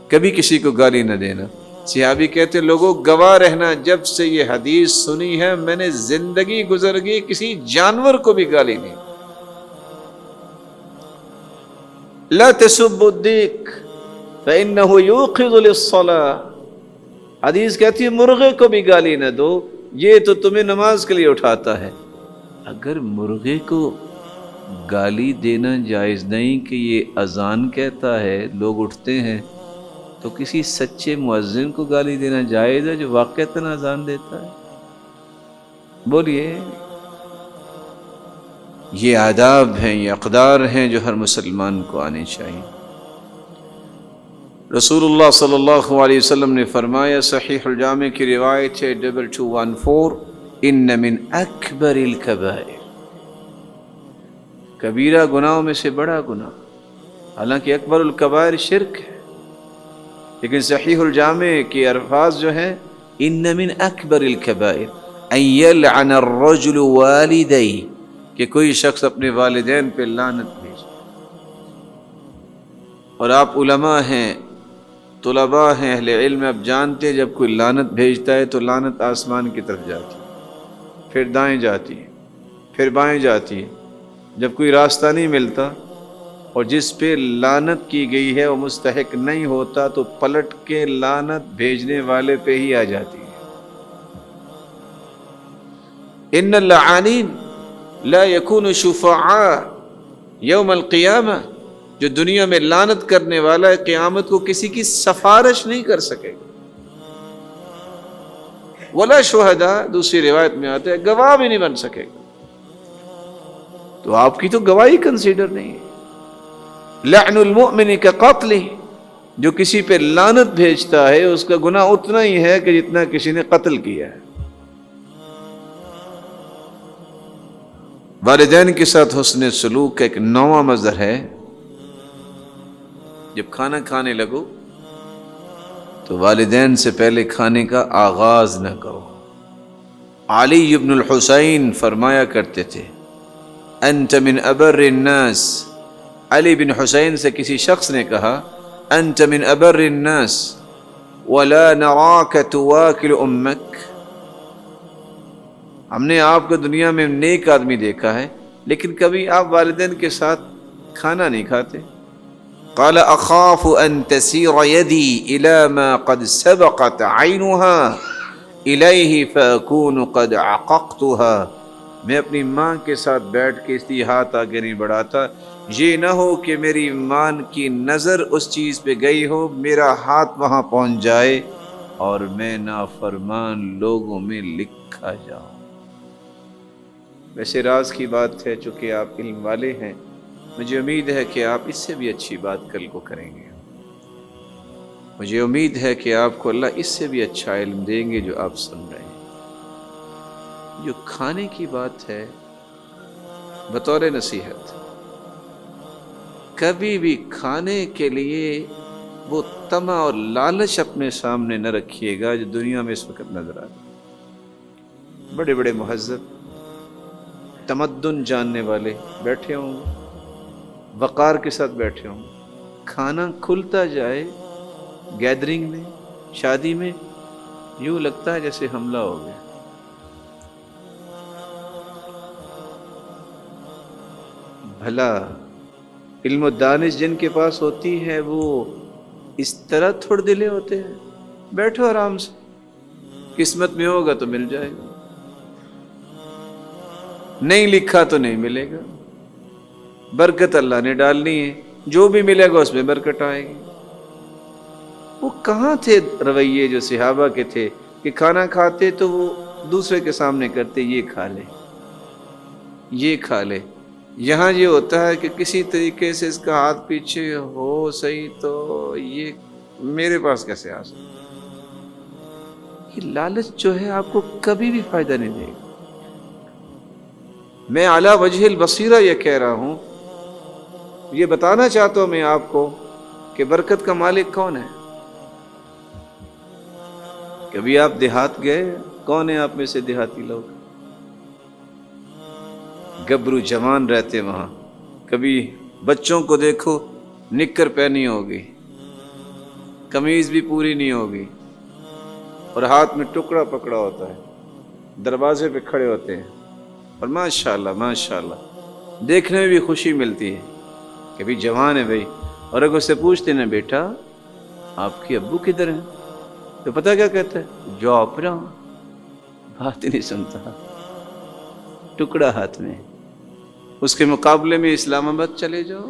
Speaker 1: کبھی کسی کو گالی نہ دینا۔ صحابی کہتے لوگوں گواہ رہنا، جب سے یہ حدیث سنی ہے میں نے زندگی گزر گئی کسی جانور کو بھی گالی نہیں۔ لا تسبوا الدیک فإنه یوقظ للصلاة، حدیث کہتی ہے مرغے کو بھی گالی نہ دو، یہ تو تمہیں نماز کے لیے اٹھاتا ہے۔ اگر مرغے کو گالی دینا جائز نہیں کہ یہ اذان کہتا ہے لوگ اٹھتے ہیں، تو کسی سچے مؤذن کو گالی دینا جائز ہے جو واقعتاً اذان دیتا ہے؟ بولیے، یہ آداب ہیں، یہ اقدار ہیں جو ہر مسلمان کو آنے چاہیے۔ رسول اللہ صلی اللہ علیہ وسلم نے فرمایا، صحیح الجامع کی روایت ہے 2214، ان من اکبر الکبائر، کبیرہ گناہوں میں سے بڑا گناہ، حالانکہ اکبر الکبائر شرک ہے، لیکن صحیح الجامع کے الفاظ جو ہیں ان من اکبر الکبائر ان یلعن الرجل والدیہ، کہ کوئی شخص اپنے والدین پہ لعنت بھیجے۔ اور آپ علماء ہیں، طلباء ہیں، اہل علم، اب جانتے ہیں جب کوئی لعنت بھیجتا ہے تو لعنت آسمان کی طرف جاتی ہے، پھر دائیں جاتی ہے، پھر بائیں جاتی ہے، جب کوئی راستہ نہیں ملتا اور جس پہ لعنت کی گئی ہے وہ مستحق نہیں ہوتا تو پلٹ کے لعنت بھیجنے والے پہ ہی آ جاتی ہے۔ ان اللعانین لا یکون شفعاء یوم القیامہ، جو دنیا میں لعنت کرنے والا ہے قیامت کو کسی کی سفارش نہیں کر سکے گا۔ ولا شہداء، دوسری روایت میں آتا ہے گواہ بھی نہیں بن سکے گا، تو آپ کی تو گواہی کنسیڈر نہیں ہے۔ لعن المؤمن کقتلہ، جو کسی پہ لعنت بھیجتا ہے اس کا گناہ اتنا ہی ہے کہ جتنا کسی نے قتل کیا ہے۔ والدین کے ساتھ حسن سلوک کا ایک نواں مظہر ہے، جب کھانا کھانے لگو تو والدین سے پہلے کھانے کا آغاز نہ کرو۔ علی بن الحسین فرمایا کرتے تھے انت من ابر الناس، علی بن حسین سے کسی شخص نے کہا انت من ابر الناس ولا نراک تواکل امک، ہم نے آپ کو دنیا میں نیک آدمی دیکھا ہے لیکن کبھی آپ والدین کے ساتھ کھانا نہیں کھاتے۔ قال اخاف ان تسیر یدی الى ما قد سبقت عینها الیہ فاکون قد عققتها، میں اپنی ماں کے ساتھ بیٹھ کے اس لیے ہاتھ آگے نہیں بڑھاتا یہ نہ ہو کہ میری ماں کی نظر اس چیز پہ گئی ہو، میرا ہاتھ وہاں پہنچ جائے اور میں نافرمان لوگوں میں لکھا جاؤں۔ ویسے راز کی بات ہے، چونکہ آپ علم والے ہیں، مجھے امید ہے کہ آپ اس سے بھی اچھی بات کل کو کریں گے۔ مجھے امید ہے کہ آپ کو اللہ اس سے بھی اچھا علم دیں گے جو آپ سن رہے ہیں۔ جو کھانے کی بات ہے، بطور نصیحت، کبھی بھی کھانے کے لیے وہ طمع اور لالچ اپنے سامنے نہ رکھیے گا جو دنیا میں اس وقت نظر آ رہا ہے۔ بڑے بڑے مہذب، تمدن جاننے والے بیٹھے ہوں گے، وقار کے ساتھ بیٹھے ہوں گے، کھانا کھلتا جائے گیدرنگ میں، شادی میں، یوں لگتا ہے جیسے حملہ ہو گیا۔ بھلا علم و دانش جن کے پاس ہوتی ہے وہ اس طرح تھوڑ دلے ہوتے ہیں؟ بیٹھو آرام سے، قسمت میں ہوگا تو مل جائے گا، نہیں لکھا تو نہیں ملے گا، برکت اللہ نے ڈالنی ہے، جو بھی ملے گا اس میں برکت آئے گی۔ وہ کہاں تھے رویے جو صحابہ کے تھے کہ کھانا کھاتے تو وہ دوسرے کے سامنے کرتے، یہ کھا لے، یہ کھا لے۔ یہاں یہ ہوتا ہے کہ کسی طریقے سے اس کا ہاتھ پیچھے ہو صحیح تو یہ میرے پاس کیسے آ سکتا۔ یہ لالچ جو ہے آپ کو کبھی بھی فائدہ نہیں دے گا۔ میں اعلیٰ وجہ البصیرہ یہ کہہ رہا ہوں، یہ بتانا چاہتا ہوں میں آپ کو کہ برکت کا مالک کون ہے۔ کبھی آپ دیہات گئے؟ کون ہے آپ میں سے دیہاتی لوگ؟ گبرو جوان رہتے وہاں، کبھی بچوں کو دیکھو نکر پہنی ہوگی، قمیض بھی پوری نہیں ہوگی، اور ہاتھ میں ٹکڑا پکڑا ہوتا ہے، دروازے پہ کھڑے ہوتے ہیں، اور ماشاءاللہ ماشاءاللہ دیکھنے میں بھی خوشی ملتی ہے کہ بھی جوان ہے بھائی۔ اور اگر اس سے پوچھتے نا بیٹا آپ کے ابو کدھر ہیں، تو پتہ کیا کہتا ہے؟ جاب پر ہوں۔ بات ہی نہیں سنتا، ٹکڑا ہاتھ میں۔ اس کے مقابلے میں اسلام آباد چلے جاؤ،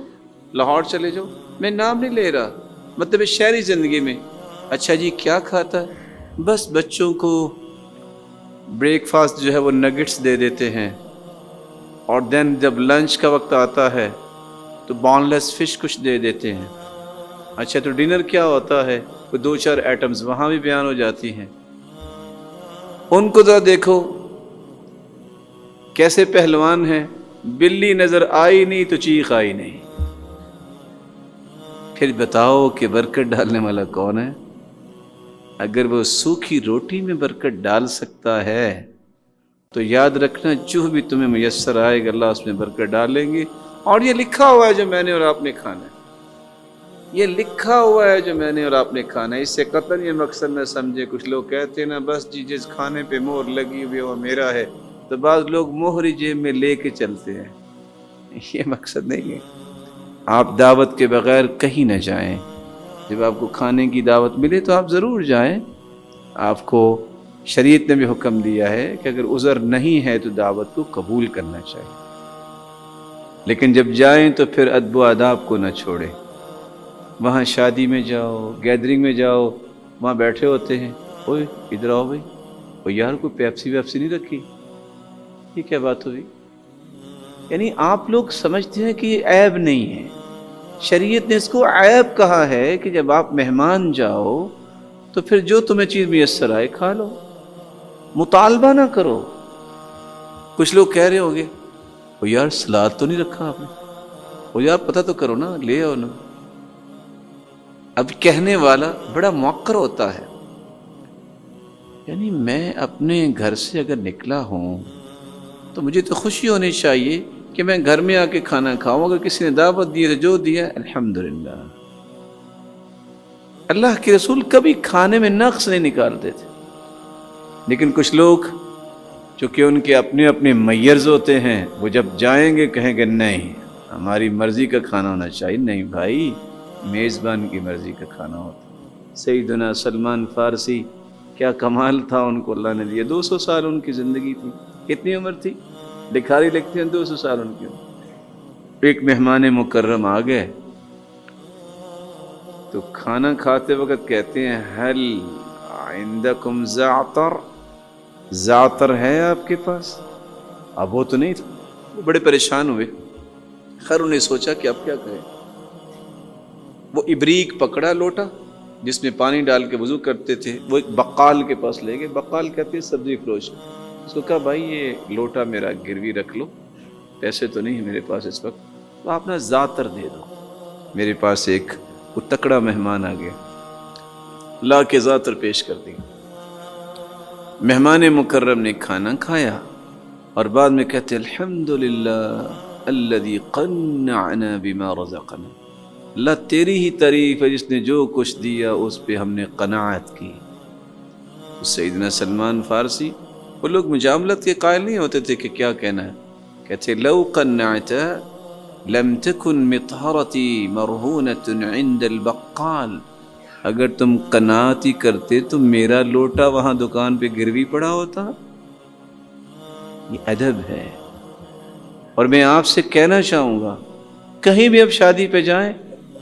Speaker 1: لاہور چلے جاؤ، میں نام نہیں لے رہا، مطلب شہری زندگی میں، اچھا جی کیا کھاتا ہے؟ بس بچوں کو بریک فاسٹ جو ہے وہ نگٹس دے دیتے ہیں، اور دین جب لنچ کا وقت آتا ہے تو بون لیس فش کچھ دے دیتے ہیں۔ اچھا تو ڈنر کیا ہوتا ہے؟ کوئی دو چار ایٹمز وہاں بھی بیان ہو جاتی ہیں۔ ان کو ذرا دیکھو کیسے پہلوان ہیں، بلی نظر آئی نہیں تو چیخ آئی نہیں۔ پھر بتاؤ کہ برکت ڈالنے والا کون ہے؟ اگر وہ سوکھی روٹی میں برکت ڈال سکتا ہے تو یاد رکھنا جو بھی تمہیں میسر آئے گا اللہ اس میں برکت ڈالیں گے۔ اور یہ لکھا ہوا ہے جو میں نے اور آپ نے کھانا ہے، یہ لکھا ہوا ہے جو میں نے اور آپ نے کھانا ہے۔ اس سے قطعاً یہ مقصد نہ سمجھے، کچھ لوگ کہتے ہیں نا بس جی جس کھانے پہ مہر لگی ہوئی وہ میرا ہے، تو بعض لوگ مہر ہی جیب میں لے کے چلتے ہیں۔ یہ مقصد نہیں ہے۔ آپ دعوت کے بغیر کہیں نہ جائیں، جب آپ کو کھانے کی دعوت ملے تو آپ ضرور جائیں۔ آپ کو شریعت نے بھی حکم دیا ہے کہ اگر عذر نہیں ہے تو دعوت کو قبول کرنا چاہیے، لیکن جب جائیں تو پھر ادب و آداب کو نہ چھوڑیں۔ وہاں شادی میں جاؤ، گیدرنگ میں جاؤ، وہاں بیٹھے ہوتے ہیں، اوئے ادھر آؤ بھائی، او یار کوئی پیپسی ویپسی نہیں رکھی، یہ کیا بات ہوئی؟ یعنی آپ لوگ سمجھتے ہیں کہ یہ عیب نہیں ہے، شریعت نے اس کو عیب کہا ہے کہ جب آپ مہمان جاؤ تو پھر جو تمہیں چیز میسر آئے کھا لو، مطالبہ نہ کرو۔ کچھ لوگ کہہ رہے ہوں گے او یار سلاد تو نہیں رکھا آپ نے، او یار پتہ تو کرو نا، لے آؤ نا۔ اب کہنے والا بڑا موقر ہوتا ہے، یعنی میں اپنے گھر سے اگر نکلا ہوں تو مجھے تو خوشی ہونی چاہیے کہ میں گھر میں آ کے کھانا کھاؤں، اگر کسی نے دعوت دی ہے جو دیا الحمدللہ۔ اللہ کے رسول کبھی کھانے میں نقص نہیں نکالتے تھے، لیکن کچھ لوگ چونکہ ان کے اپنے اپنے میرز ہوتے ہیں، وہ جب جائیں گے کہیں گے نہیں ہماری مرضی کا کھانا ہونا چاہیے۔ نہیں بھائی، میزبان کی مرضی کا کھانا ہوتا ہے۔ سیدنا سلمان فارسی، کیا کمال تھا ان کو اللہ نے دیا، 200 سال ان کی زندگی تھی۔ کتنی عمر تھی؟ لکھاری لکھتے ہیں 200 سال ان کی عمر۔ ایک مہمان مکرم آ گئے تو کھانا کھاتے وقت کہتے ہیں ہل عندکم زعتر، زعتر ہے آپ کے پاس؟ اب وہ تو نہیں تھا، وہ بڑے پریشان ہوئے. خیر انہیں سوچا کہ اب کیا کریں. وہ ابریق پکڑا لوٹا جس میں پانی ڈال کے وضو کرتے تھے، وہ ایک بقال کے پاس لے گئے. بقال کہتے ہیں سبزی فروش. اس کو کہا بھائی یہ لوٹا میرا گروی رکھ لو، پیسے تو نہیں ہیں میرے پاس اس وقت، تو آپ نا زعتر دے دو. میرے پاس ایک وہ تکڑا مہمان آ گیا، لا کے زعتر پیش کر دی. مہمان مکرم نے کھانا کھایا اور بعد میں کہتے الحمدللہ الذی قنعنا بما رزقنا. اللہ تیری ہی تعریف ہے جس نے جو کچھ دیا اس پہ ہم نے قناعت کی. سیدنا سلمان فارسی، وہ لوگ مجاملت کے قائل نہیں ہوتے تھے کہ کیا کہنا ہے. کہتے لو قنعت لم تکن مطہرتی مرہونۃ عند البقال. اگر تم قناعت ہی کرتے تو میرا لوٹا وہاں دکان پہ گروی پڑا ہوتا. یہ ادب ہے. اور میں آپ سے کہنا چاہوں گا کہیں بھی اب شادی پہ جائیں،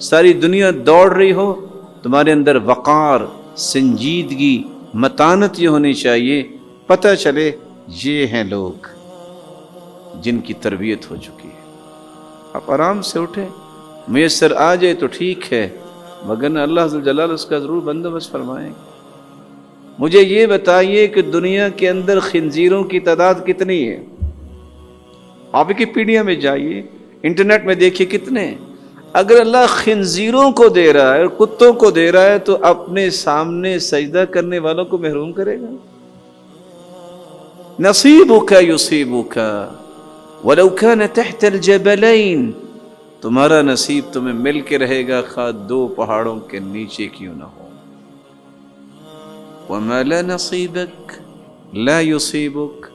Speaker 1: ساری دنیا دوڑ رہی ہو، تمہارے اندر وقار، سنجیدگی، متانت یہ ہونی چاہیے. پتہ چلے یہ ہیں لوگ جن کی تربیت ہو چکی ہے. آپ آرام سے اٹھیں، میسر آ جائے تو ٹھیک ہے، مگر اللہ ذو الجلال اس کا ضرور بندوبست فرمائیں. مجھے یہ بتائیے کہ دنیا کے اندر خنزیروں کی تعداد کتنی ہے؟ آپ ویکیپیڈیا میں جائیے، انٹرنیٹ میں دیکھیے کتنے ہیں. اگر اللہ خنزیروں کو دے رہا ہے اور کتوں کو دے رہا ہے تو اپنے سامنے سجدہ کرنے والوں کو محروم کرے گا؟ نصیبک یصیبک ولو کان تحت الجبلین. تمہارا نصیب تمہیں مل کے رہے گا خواہ دو پہاڑوں کے نیچے کیوں نہ ہو. وما لا نصیبک لا یصیبک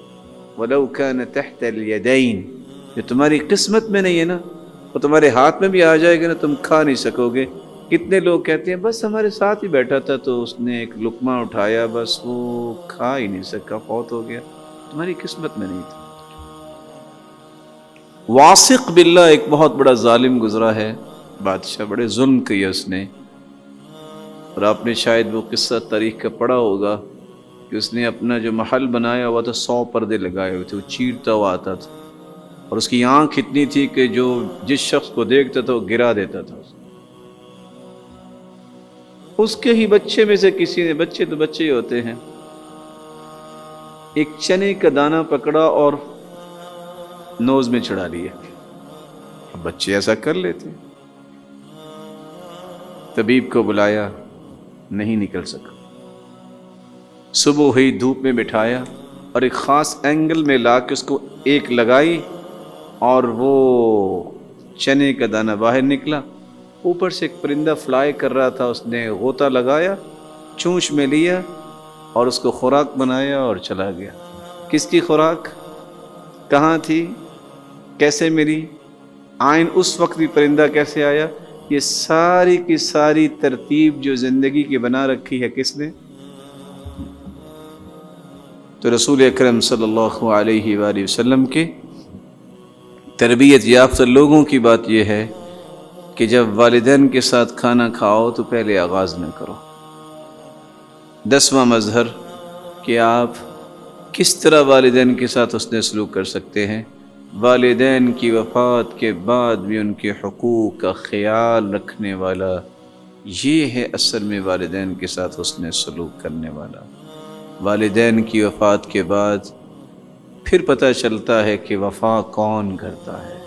Speaker 1: ولو کان تحت الیدین. جو تمہاری قسمت میں نہیں ہے نا وہ تمہارے ہاتھ میں بھی آ جائے گا نا، تم کھا نہیں سکو گے. کتنے لوگ کہتے ہیں بس ہمارے ساتھ ہی بیٹھا تھا تو اس نے ایک لقمہ اٹھایا، بس وہ کھا ہی نہیں سکا، فوت ہو گیا. تمہاری قسمت میں نہیں تھا. واثق باللہ ایک بہت بڑا ظالم گزرا ہے، بادشاہ بڑے ظلم کیا اس نے. اور آپ نے شاید وہ قصہ تاریخ کا پڑھا ہوگا کہ اس نے اپنا جو محل بنایا ہوا تھا 100 پردے لگائے ہوئے تھے، وہ چیرتا ہوا آتا تھا اور اس کی آنکھ اتنی تھی کہ جو جس شخص کو دیکھتا تھا وہ گرا دیتا تھا. اس کے ہی بچے میں سے کسی نے، بچے تو بچے ہی ہوتے ہیں، ایک چنے کا دانہ پکڑا اور نوز میں چڑھا لیا. اب بچے ایسا کر لیتے. طبیب کو بلایا، نہیں نکل سکا. صبح ہوئی، دھوپ میں بٹھایا اور ایک خاص اینگل میں لا کے اس کو ایک لگائی اور وہ چنے کا دانہ باہر نکلا. اوپر سے ایک پرندہ فلائی کر رہا تھا، اس نے غوطہ لگایا، چونچ میں لیا اور اس کو خوراک بنایا اور چلا گیا. کس کی خوراک؟ کہاں تھی؟ کیسے ملی؟ آئین اس وقت بھی پرندہ کیسے آیا؟ یہ ساری کی ساری ترتیب جو زندگی کی بنا رکھی ہے کس نے؟ تو رسول اکرم صلی اللہ علیہ وآلہ وسلم کے تربیت یافتہ لوگوں کی بات یہ ہے کہ جب والدین کے ساتھ کھانا کھاؤ تو پہلے آغاز نہ کرو. 10واں مظہر کہ آپ کس طرح والدین کے ساتھ حسن سلوک کر سکتے ہیں. والدین کی وفات کے بعد بھی ان کے حقوق کا خیال رکھنے والا، یہ ہے اصل میں والدین کے ساتھ حسن سلوک کرنے والا. والدین کی وفات کے بعد پھر پتہ چلتا ہے کہ وفا کون کرتا ہے.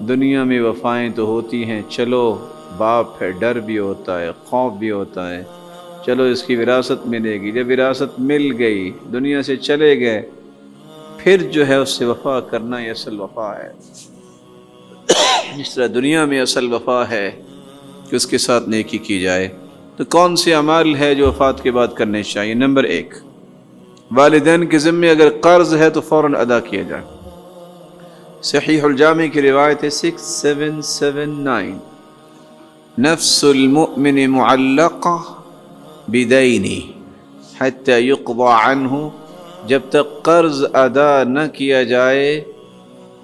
Speaker 1: دنیا میں وفائیں تو ہوتی ہیں، چلو باپ ہے، ڈر بھی ہوتا ہے، خوف بھی ہوتا ہے، چلو اس کی وراثت ملے گی. جب وراثت مل گئی، دنیا سے چلے گئے، پھر جو ہے اس سے وفا کرنا یہ اصل وفا ہے. جس طرح دنیا میں اصل وفا ہے کہ اس کے ساتھ نیکی کی جائے. تو کون سے اعمال ہے جو وفات کے بعد کرنے چاہیے؟ نمبر 1، والدین کے ذمے اگر قرض ہے تو فوراً ادا کیا جائے. صحیح الجامع کی روایت ہے 6779، نفس المؤمن معلقہ بدینہ حتی یقضى عنہ. جب تک قرض ادا نہ کیا جائے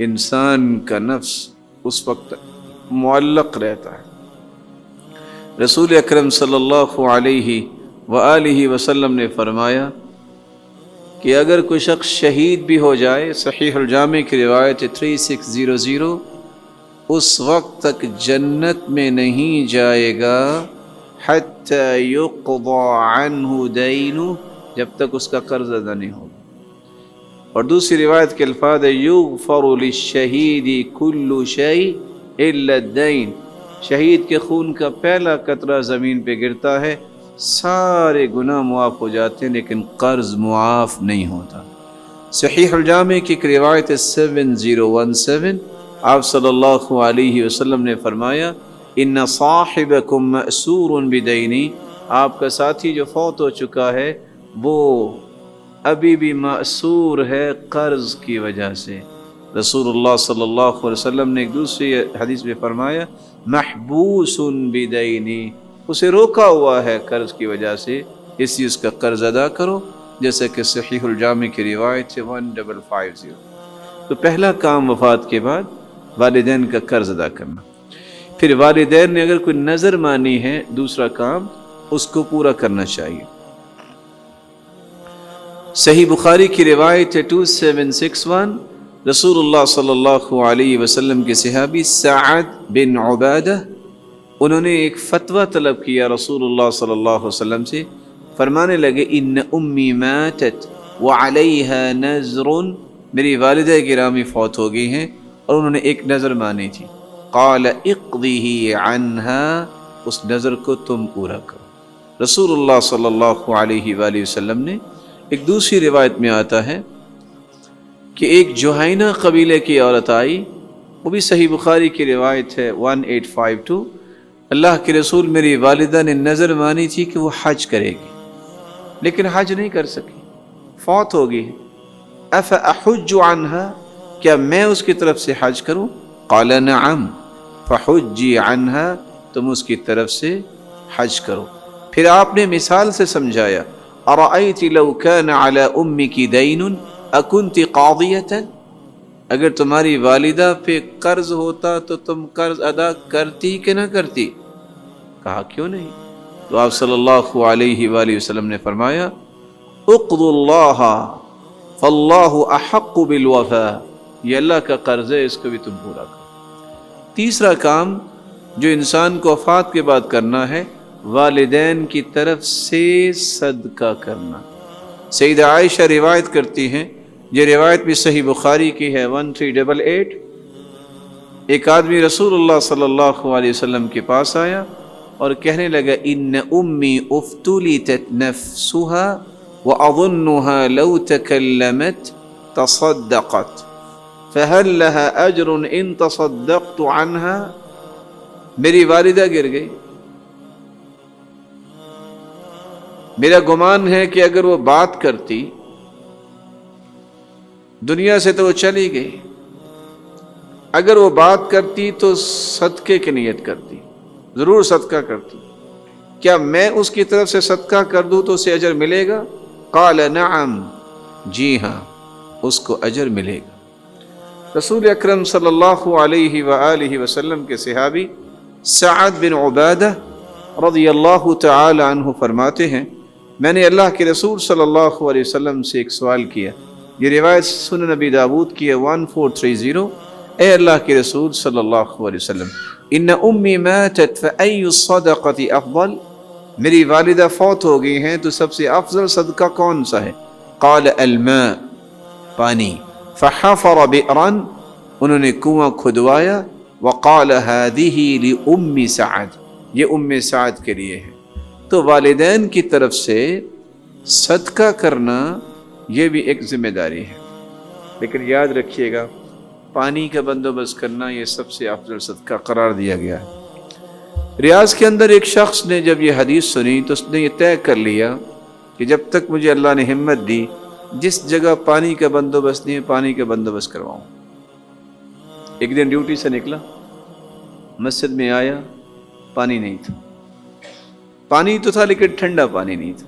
Speaker 1: انسان کا نفس اس وقت معلق رہتا ہے. رسول اکرم صلی اللہ علیہ وآلہ وسلم نے فرمایا کہ اگر کوئی شخص شہید بھی ہو جائے، صحیح الجامع کی روایت 3600، اس وقت تک جنت میں نہیں جائے گا حتی یقضى عنہ دینہ، جب تک اس کا قرض ادا نہیں ہوگا۔ اور دوسری روایت کے الفاظ ہے یغفر للشہید کل شیء الا الدین، شہید کے خون کا پہلا قطرہ زمین پہ گرتا ہے، سارے گناہ معاف ہو جاتے ہیں لیکن قرض معاف نہیں ہوتا۔ صحیح الجامع کی ایک روایت 7017، آپ صلی اللہ علیہ وسلم نے فرمایا ان صاحبکم مأسور بدینی، آپ کا ساتھی جو فوت ہو چکا ہے وہ ابھی بھی مأسور ہے قرض کی وجہ سے۔ رسول اللہ صلی اللہ علیہ وسلم نے ایک دوسری حدیث میں فرمایا محبوس بدینی، اسے روکا ہوا ہے قرض کی وجہ سے، اس لیے اس کا قرض ادا کرو، جیسے کہ صحیح الجامع کی روایت 1550۔ تو پہلا کام وفات کے بعد والدین کا قرض ادا کرنا۔ پھر والدین نے اگر کوئی نظر مانی ہے، دوسرا کام اس کو پورا کرنا چاہیے۔ صحیح بخاری کی روایت 2761، رسول اللہ صلی اللہ علیہ وسلم کے صحابی سعد بن عبادہ، انہوں نے ایک فتویٰ طلب کیا رسول اللہ صلی اللہ علیہ وسلم سے، فرمانے لگے ان امی ماتت وعلیہا نذر، میری والدہ گرامی فوت ہو گئی ہیں اور انہوں نے ایک نظر مانی تھی، قال اقضیہ عنہا، اس نظر کو تم پورا کرو۔ رسول اللہ صلی اللہ علیہ وآلہ وسلم نے، ایک دوسری روایت میں آتا ہے کہ ایک جوہینہ قبیلے کی عورت آئی، وہ بھی صحیح بخاری کی روایت ہے 1852، اللہ کے رسول میری والدہ نے نظر مانی تھی کہ وہ حج کرے گی لیکن حج نہیں کر سکی، فوت ہو گئی، افاحج عنہا، کیا میں اس کی طرف سے حج کروں؟ قال نعم فحجی عنہا، تم اس کی طرف سے حج کرو۔ پھر آپ نے مثال سے سمجھایا ارأیت لو کان علی امک دین اکنت قاضیۃ، اگر تمہاری والدہ پہ قرض ہوتا تو تم قرض ادا کرتی کہ نہ کرتی؟ کہا کیوں نہیں؟ تو آپ صلی اللہ علیہ وآلہ وسلم نے فرمایا اقضوا اللہ فاللہ احق بالوفاء، یہ اللہ کا قرض ہے، اس کو بھی تم پورا کرو۔ تیسرا کام جو انسان کو وفات کے بعد کرنا ہے، والدین کی طرف سے صدقہ کرنا۔ سیدہ عائشہ روایت کرتی ہیں، یہ روایت بھی صحیح بخاری کی ہے 1388، ایک آدمی رسول اللہ صلی اللہ علیہ وسلم کے پاس آیا اور کہنے لگا ان امی افتلتت نفسها واظنها لو تکلمت تصدقت فهل لها اجر ان تصدقت عنها، میری والدہ گر گئی، میرا گمان ہے کہ اگر وہ بات کرتی، دنیا سے تو وہ چلی گئی، اگر وہ بات کرتی تو صدقے کی نیت کرتی، ضرور صدقہ کرتی، کیا میں اس کی طرف سے صدقہ کر دوں تو اسے اجر ملے گا؟ قال نعم، جی ہاں، اس کو اجر ملے گا۔ رسول اکرم صلی اللہ علیہ وآلہ وسلم کے صحابی سعد بن عبادہ رضی اللہ تعالی عنہ فرماتے ہیں میں نے اللہ کے رسول صلی اللہ علیہ وسلم سے ایک سوال کیا، یہ روایت سنن نبی داود کی ہے 1430، اے اللہ کے رسول صلی اللہ علیہ وسلم ان امی ماتت فأی الصدقۃ افضل، میری والدہ فوت ہو گئی ہیں تو سب سے افضل صدقہ کون سا ہے؟ قال الماء، پانی، فحفر بئرا، انہوں نے کنواں کھدوایا، وقال هذه لأم سعد، یہ ام سعد کے لیے ہے۔ تو والدین کی طرف سے صدقہ کرنا یہ بھی ایک ذمہ داری ہے، لیکن یاد رکھیے گا پانی کا بندوبست کرنا یہ سب سے افضل صدقہ قرار دیا گیا ہے۔ ریاض کے اندر ایک شخص نے جب یہ حدیث سنی تو اس نے یہ طے کر لیا کہ جب تک مجھے اللہ نے ہمت دی، جس جگہ پانی کا بندوبست نہیں ہے پانی کا بندوبست کرواؤں۔ ایک دن ڈیوٹی سے نکلا، مسجد میں آیا، پانی نہیں تھا، پانی تو تھا لیکن ٹھنڈا پانی نہیں تھا،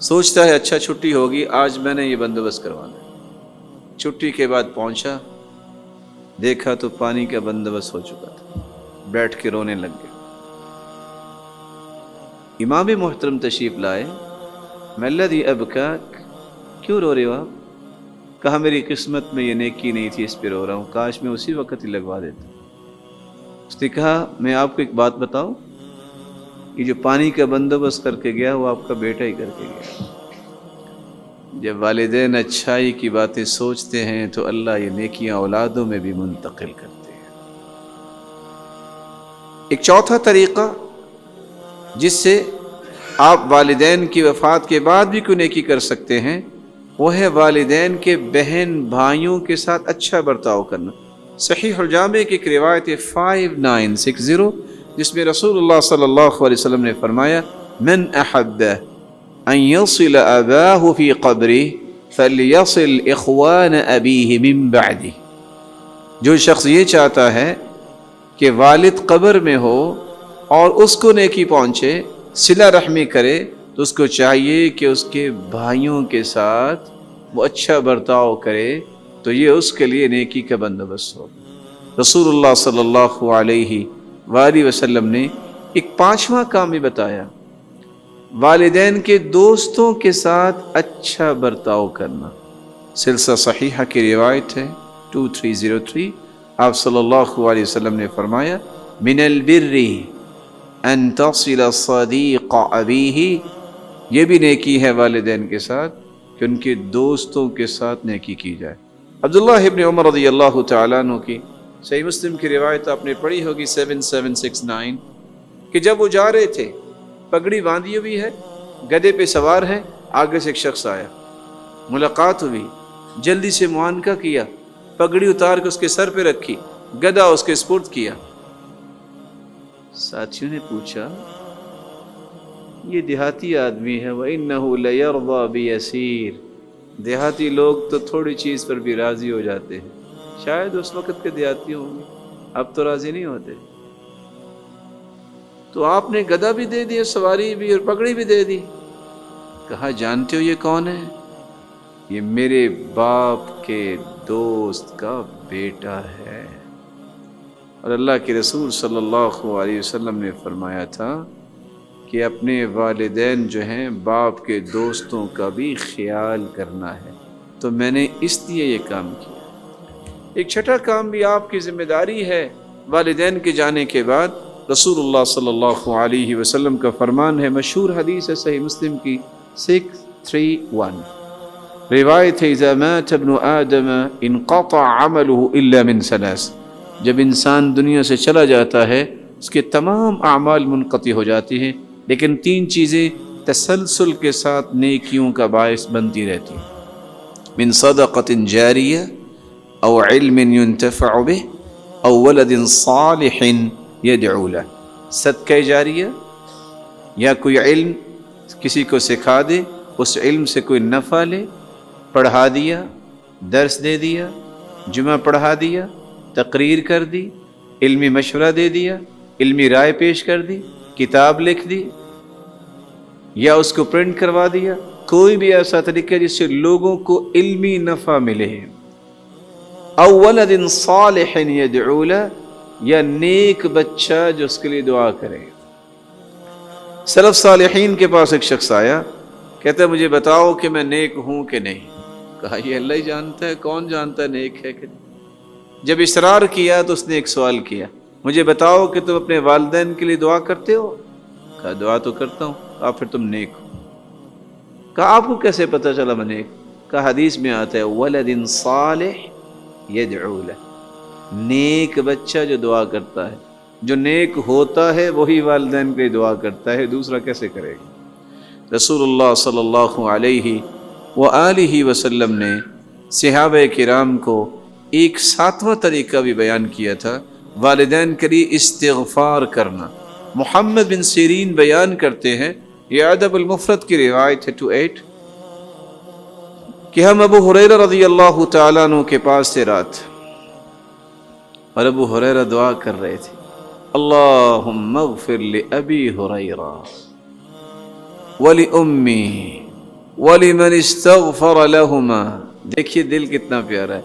Speaker 1: سوچتا ہے اچھا چھٹی ہوگی، آج میں نے یہ بندوبست کروانا۔ چھٹی کے بعد پہنچا، دیکھا تو پانی کا بندوبست ہو چکا تھا، بیٹھ کے رونے لگ گیا۔ امام محترم تشریف لائے، ما الذی ابکاک، کیوں رو رہے ہو آپ؟ کہا میری قسمت میں یہ نیکی نہیں تھی، اس پہ رو رہا ہوں، کاش میں اسی وقت ہی لگوا دیتا۔ اس نے کہا میں آپ کو ایک بات بتاؤں، یہ جو پانی کا بندوبست کر کے گیا وہ آپ کا بیٹا ہی کر کے گیا۔ جب والدین اچھائی کی باتیں سوچتے ہیں تو اللہ یہ نیکیاں اولادوں میں بھی منتقل کرتے ہیں۔ ایک چوتھا طریقہ جس سے آپ والدین کی وفات کے بعد بھی کوئی نیکی کر سکتے ہیں، وہ ہے والدین کے بہن بھائیوں کے ساتھ اچھا برتاؤ کرنا۔ صحیح الجامع کی ایک روایت 5960 جس میں رسول اللہ صلی اللہ علیہ وسلم نے فرمایا من احب ان يصل اباه في قبره فليصل اخوان ابيه من بعده، جو شخص یہ چاہتا ہے کہ والد قبر میں ہو اور اس کو نیکی پہنچے، صلہ رحمی کرے، تو اس کو چاہیے کہ اس کے بھائیوں کے ساتھ وہ اچھا برتاؤ کرے، تو یہ اس کے لیے نیکی کا بندوبست ہو۔ رسول اللہ صلی اللہ علیہ وآلہ وسلم نے ایک پانچواں کام بھی بتایا، والدین کے دوستوں کے ساتھ اچھا برتاؤ کرنا۔ سلسلہ صحیحہ کی روایت ہے 2303، آپ صلی اللہ علیہ وسلم نے فرمایا من البر ان تصل صدیق ابیہ، یہ بھی نیکی ہے والدین کے ساتھ کہ ان کے دوستوں کے ساتھ نیکی کی جائے۔ عبداللہ ابن عمر رضی اللہ تعالیٰ عنہ کی صحیح مسلم کی روایت آپ نے پڑھی ہوگی 7769، کہ جب وہ جا رہے تھے، پگڑی باندھی ہوئی ہے، گدھے پہ سوار ہے، آگے سے ایک شخص آیا، ملاقات ہوئی، جلدی سے معانقہ کیا، پگڑی اتار کے اس کے سر پہ رکھی، گدھا اس کے سپرد کیا۔ ساتھیوں نے پوچھا یہ دیہاتی آدمی ہے، وَإِنَّهُ لَيَرْضَى بِيَسِيرٍ، دیہاتی لوگ تو تھوڑی چیز پر بھی راضی ہو جاتے ہیں، شاید اس وقت کے دیہاتی ہوں گے، اب تو راضی نہیں ہوتے۔ تو آپ نے گدھا بھی دے دیا، سواری بھی اور پگڑی بھی دے دی۔ کہا جانتے ہو یہ کون ہے؟ یہ میرے باپ کے دوست کا بیٹا ہے۔ اور اللہ کے رسول صلی اللہ علیہ وسلم نے فرمایا تھا کہ اپنے والدین جو ہیں باپ کے دوستوں کا بھی خیال کرنا ہے، تو میں نے اس لیے یہ کام کیا۔ ایک چھٹا کام بھی آپ کی ذمہ داری ہے والدین کے جانے کے بعد۔ رسول اللہ صلی اللہ علیہ وسلم کا فرمان ہے، مشہور حدیث ہے صحیح مسلم کی 631، روایت ہے اذا مات ابن آدم انقطع عمله الا من ثلاث، جب انسان دنیا سے چلا جاتا ہے اس کے تمام اعمال منقطع ہو جاتی ہیں، لیکن تین چیزیں تسلسل کے ساتھ نیکیوں کا باعث بنتی رہتی ہیں، من صدقۃ جاریہ او علم ينتفع به او ولد صالح یدعو لہ، صدقہ جاریہ یا کوئی علم کسی کو سکھا دے، اس علم سے کوئی نفع لے، پڑھا دیا، درس دے دیا، جمعہ پڑھا دیا، تقریر کر دی، علمی مشورہ دے دیا، علمی رائے پیش کر دی، کتاب لکھ دی یا اس کو پرنٹ کروا دیا، کوئی بھی ایسا طریقہ جس سے لوگوں کو علمی نفع ملے۔ او ولد صالح یدعو لہ، یا نیک بچہ جو اس کے لیے دعا کرے۔ سلف صالحین کے پاس ایک شخص آیا، کہتا ہے مجھے بتاؤ کہ میں نیک ہوں کہ نہیں۔ کہا یہ اللہ ہی جانتا ہے، کون جانتا ہے نیک ہے کہ نہیں۔ جب اصرار کیا تو اس نے ایک سوال کیا، مجھے بتاؤ کہ تم اپنے والدین کے لیے دعا کرتے ہو؟ کہا دعا تو کرتا ہوں۔ کہا پھر تم نیک ہو۔ کہا آپ کو کیسے پتہ چلا میں نیک؟ کہا حدیث میں آتا ہے ولد صالح یدعو لہ، نیک بچہ جو دعا کرتا ہے، جو نیک ہوتا ہے وہی والدین کے لیے دعا کرتا ہے، دوسرا کیسے کرے گا؟ رسول اللہ صلی اللہ علیہ وآلہ وسلم نے صحابہ کرام کو ایک ساتواں طریقہ بھی بیان کیا تھا، والدین کے لیے استغفار کرنا۔ محمد بن سیرین بیان کرتے ہیں، یہ ادب المفرد کی روایت ہے 28، کہ ہم ابو ہریرہ رضی اللہ تعالیٰ عنہ کے پاس سے رات، اور ابو ہریرہ دعا کر رہے تھے اللہم اغفر لأبی ہریرہ ولأمی ولمن استغفر لہما۔ دیکھیے دل کتنا پیارا ہے،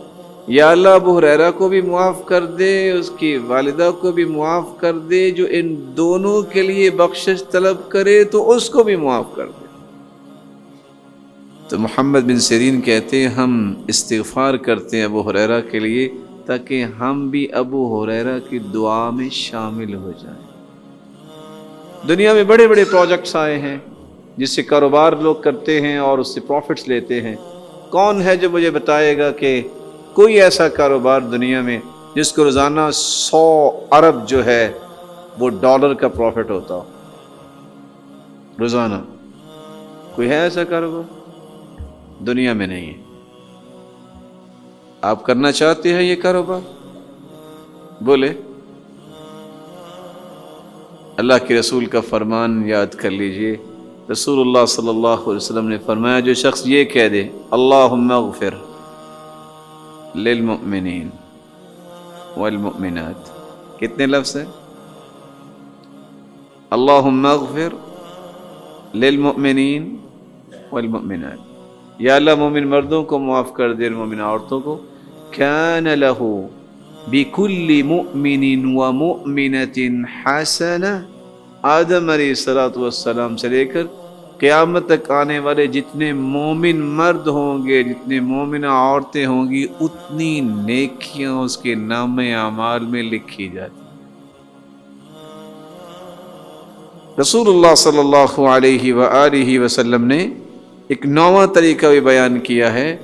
Speaker 1: یا اللہ ابو ہریرہ کو بھی معاف کر دے، اس کی والدہ کو بھی معاف کر دے، جو ان دونوں کے لیے بخشش طلب کرے تو اس کو بھی معاف کر دے۔ تو محمد بن سیرین کہتے ہیں ہم استغفار کرتے ہیں ابو ہریرہ کے لیے تاکہ ہم بھی ابو ہریرہ کی دعا میں شامل ہو جائیں۔ دنیا میں بڑے بڑے پروجیکٹس آئے ہیں جس سے کاروبار لوگ کرتے ہیں اور اس سے پروفٹس لیتے ہیں۔ کون ہے جو مجھے بتائے گا کہ کوئی ایسا کاروبار دنیا میں جس کو روزانہ 100 ارب جو ہے وہ ڈالر کا پروفٹ ہوتا ہو روزانہ؟ کوئی ہے ایسا کاروبار؟ دنیا میں نہیں ہے۔ آپ کرنا چاہتے ہیں یہ کاروبار؟ بولے۔ اللہ کے رسول کا فرمان یاد کر لیجئے، رسول اللہ صلی اللہ علیہ وسلم نے فرمایا جو شخص یہ کہہ دے اللہم اغفر للمؤمنین والمؤمنات، کتنے لفظ ہیں؟ اللہم اغفر للمؤمنین والمؤمنات، یا اللہ مومن مردوں کو معاف کر دے، مومن عورتوں کو، کان لہ بکل مؤمن ومؤمنۃ حسنہ، آدم علیہ السلام سے لے کر قیامت تک آنے والے جتنے مومن مرد ہوں گے، جتنے مومنہ عورتیں ہوں گی، اتنی نیکیاں اس کے نام اعمال میں لکھی جاتی۔ رسول اللہ صلی اللہ علیہ وآلہ وسلم نے ایک نواں طریقہ بھی بیان کیا ہے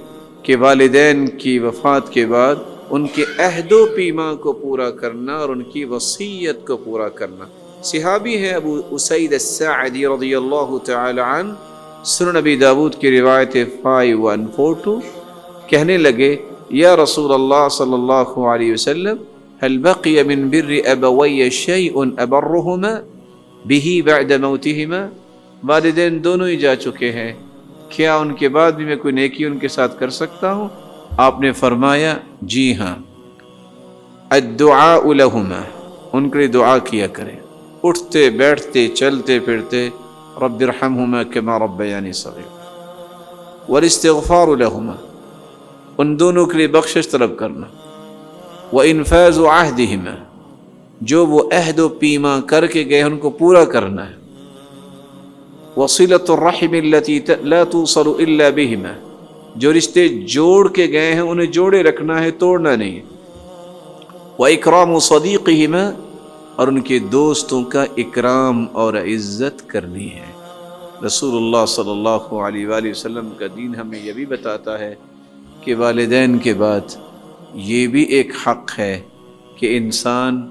Speaker 1: کہ والدین کی وفات کے بعد ان کے عہد و پیما کو پورا کرنا اور ان کی وصیت کو پورا کرنا۔ صحابی ہے ابو اسید الساعدی رضی اللہ تعالی عنہ، سنن نبی داود کی روایت 5142، کہنے لگے یا رسول اللہ صلی اللہ علیہ وسلم هل بقي من بر ابوی شیء ابرهما به بعد موتهما، والدین دونوں ہی جا چکے ہیں، کیا ان کے بعد بھی میں کوئی نیکی ان کے ساتھ کر سکتا ہوں؟ آپ نے فرمایا جی ہاں، الدعاء لهما، ان کے لیے دعا کیا کریں، اٹھتے بیٹھتے چلتے پھرتے، رب ارحمهما كما ربياني صغيرا، والاستغفار لهما، ان دونوں کے لیے بخشش طلب کرنا، وانفاذ عهدهما، جو وہ عہد و پیما کر کے گئے ان کو پورا کرنا ہے، وصلة الرحم التي لا توصل الا بهما، جو رشتے جوڑ کے گئے ہیں انہیں جوڑے رکھنا ہے، توڑنا نہیں ہے، وإکرام صدیقہما، اور ان کے دوستوں کا اکرام اور عزت کرنی ہے۔ رسول اللہ صلی اللہ علیہ وآلہ وسلم کا دین ہمیں یہ بھی بتاتا ہے کہ والدین کے بعد یہ بھی ایک حق ہے کہ انسان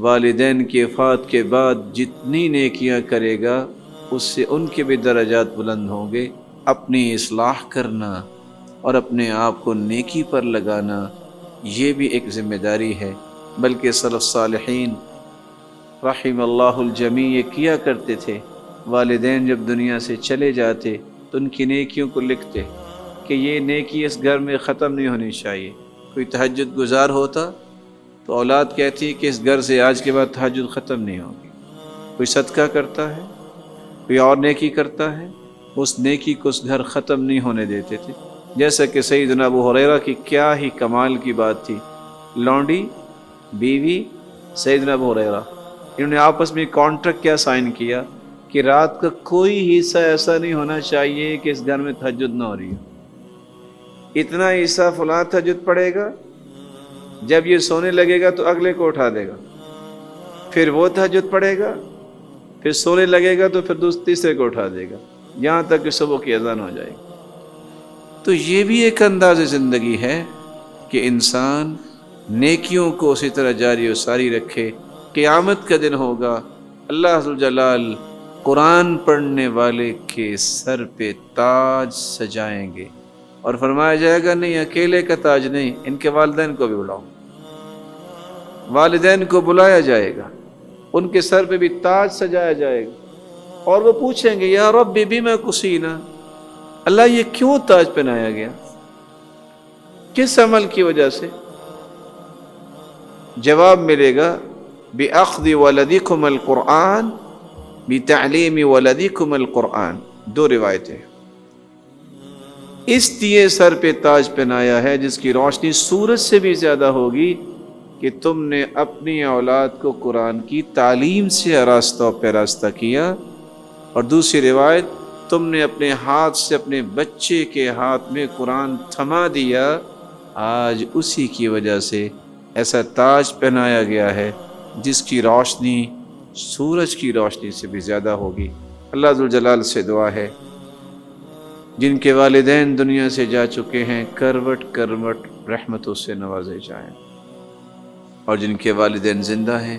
Speaker 1: والدین کی وفات کے بعد جتنی نیکیاں کرے گا اس سے ان کے بھی درجات بلند ہوں گے۔ اپنی اصلاح کرنا اور اپنے آپ کو نیکی پر لگانا یہ بھی ایک ذمہ داری ہے، بلکہ سلف صالحین رحم اللہ الجمیع یہ کیا کرتے تھے، والدین جب دنیا سے چلے جاتے تو ان کی نیکیوں کو لکھتے کہ یہ نیکی اس گھر میں ختم نہیں ہونی چاہیے۔ کوئی تہجد گزار ہوتا تو اولاد کہتی کہ اس گھر سے آج کے بعد تہجد ختم نہیں ہوگی۔ کوئی صدقہ کرتا ہے، کوئی اور نیکی کرتا ہے، اس نیکی کو اس گھر ختم نہیں ہونے دیتے تھے۔ جیسا کہ سیدنا ابو ہریرہ کی کیا ہی کمال کی بات تھی، لونڈی بیوی سیدنا ابو ہریرہ، انہوں نے آپس میں کانٹریکٹ کیا سائن کیا کہ رات کا کوئی حصہ ایسا نہیں ہونا چاہیے کہ اس گھر میں تہجد نہ ہو رہی ہو، اتنا حصہ فلاں تہجد پڑھے گا، جب یہ سونے لگے گا تو اگلے کو اٹھا دے گا، پھر وہ تہجد پڑھے گا، پھر سونے لگے گا تو پھر تیسرے کو اٹھا دے گا، یہاں تک کہ صبح کی اذان ہو جائے گی۔ تو یہ بھی ایک انداز زندگی ہے کہ انسان نیکیوں کو اسی طرح جاری و ساری رکھے۔ قیامت کا دن ہوگا، اللہ ذوالجلال قرآن پڑھنے والے کے سر پہ تاج سجائیں گے اور فرمایا جائے گا نہیں اکیلے کا تاج نہیں، ان کے والدین کو بھی بلاؤ، والدین کو بلایا جائے گا، ان کے سر پہ بھی تاج سجایا جائے گا، اور وہ پوچھیں گے یا رب بما کسینا، اللہ یہ کیوں تاج پہنایا گیا، کس عمل کی وجہ سے؟ جواب ملے گا بِأَخْذِ وَلَدِكُمَ الْقُرْآنِ بِتَعْلِيمِ وَلَدِكُمَ الْقُرْآنِ، دو روایتیں، اس لیے سر پہ تاج پہنایا ہے جس کی روشنی سورج سے بھی زیادہ ہوگی کہ تم نے اپنی اولاد کو قرآن کی تعلیم سے آراستہ و پیراستہ کیا، اور دوسری روایت تم نے اپنے ہاتھ سے اپنے بچے کے ہاتھ میں قرآن تھما دیا، آج اسی کی وجہ سے ایسا تاج پہنایا گیا ہے جس کی روشنی سورج کی روشنی سے بھی زیادہ ہوگی۔ اللہ ذوالجلال سے دعا ہے جن کے والدین دنیا سے جا چکے ہیں کروٹ کروٹ رحمتوں سے نوازے جائیں، اور جن کے والدین زندہ ہیں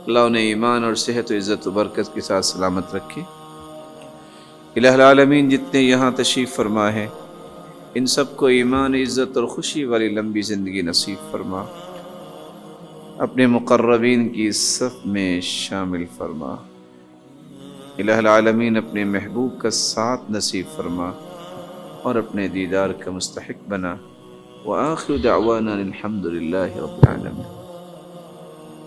Speaker 1: اللہ انہیں ایمان اور صحت و عزت و برکت کے ساتھ سلامت رکھے۔ الہ العالمین جتنے یہاں تشریف فرما ہے ان سب کو ایمان، عزت اور خوشی والی لمبی زندگی نصیب فرما، اپنے مقربین کی صف میں شامل فرما۔ الہ العالمین اپنے محبوب کا ساتھ نصیب فرما اور اپنے دیدار کا مستحق بنا۔ وآخر دعوانا الحمد للہ رب العالمین۔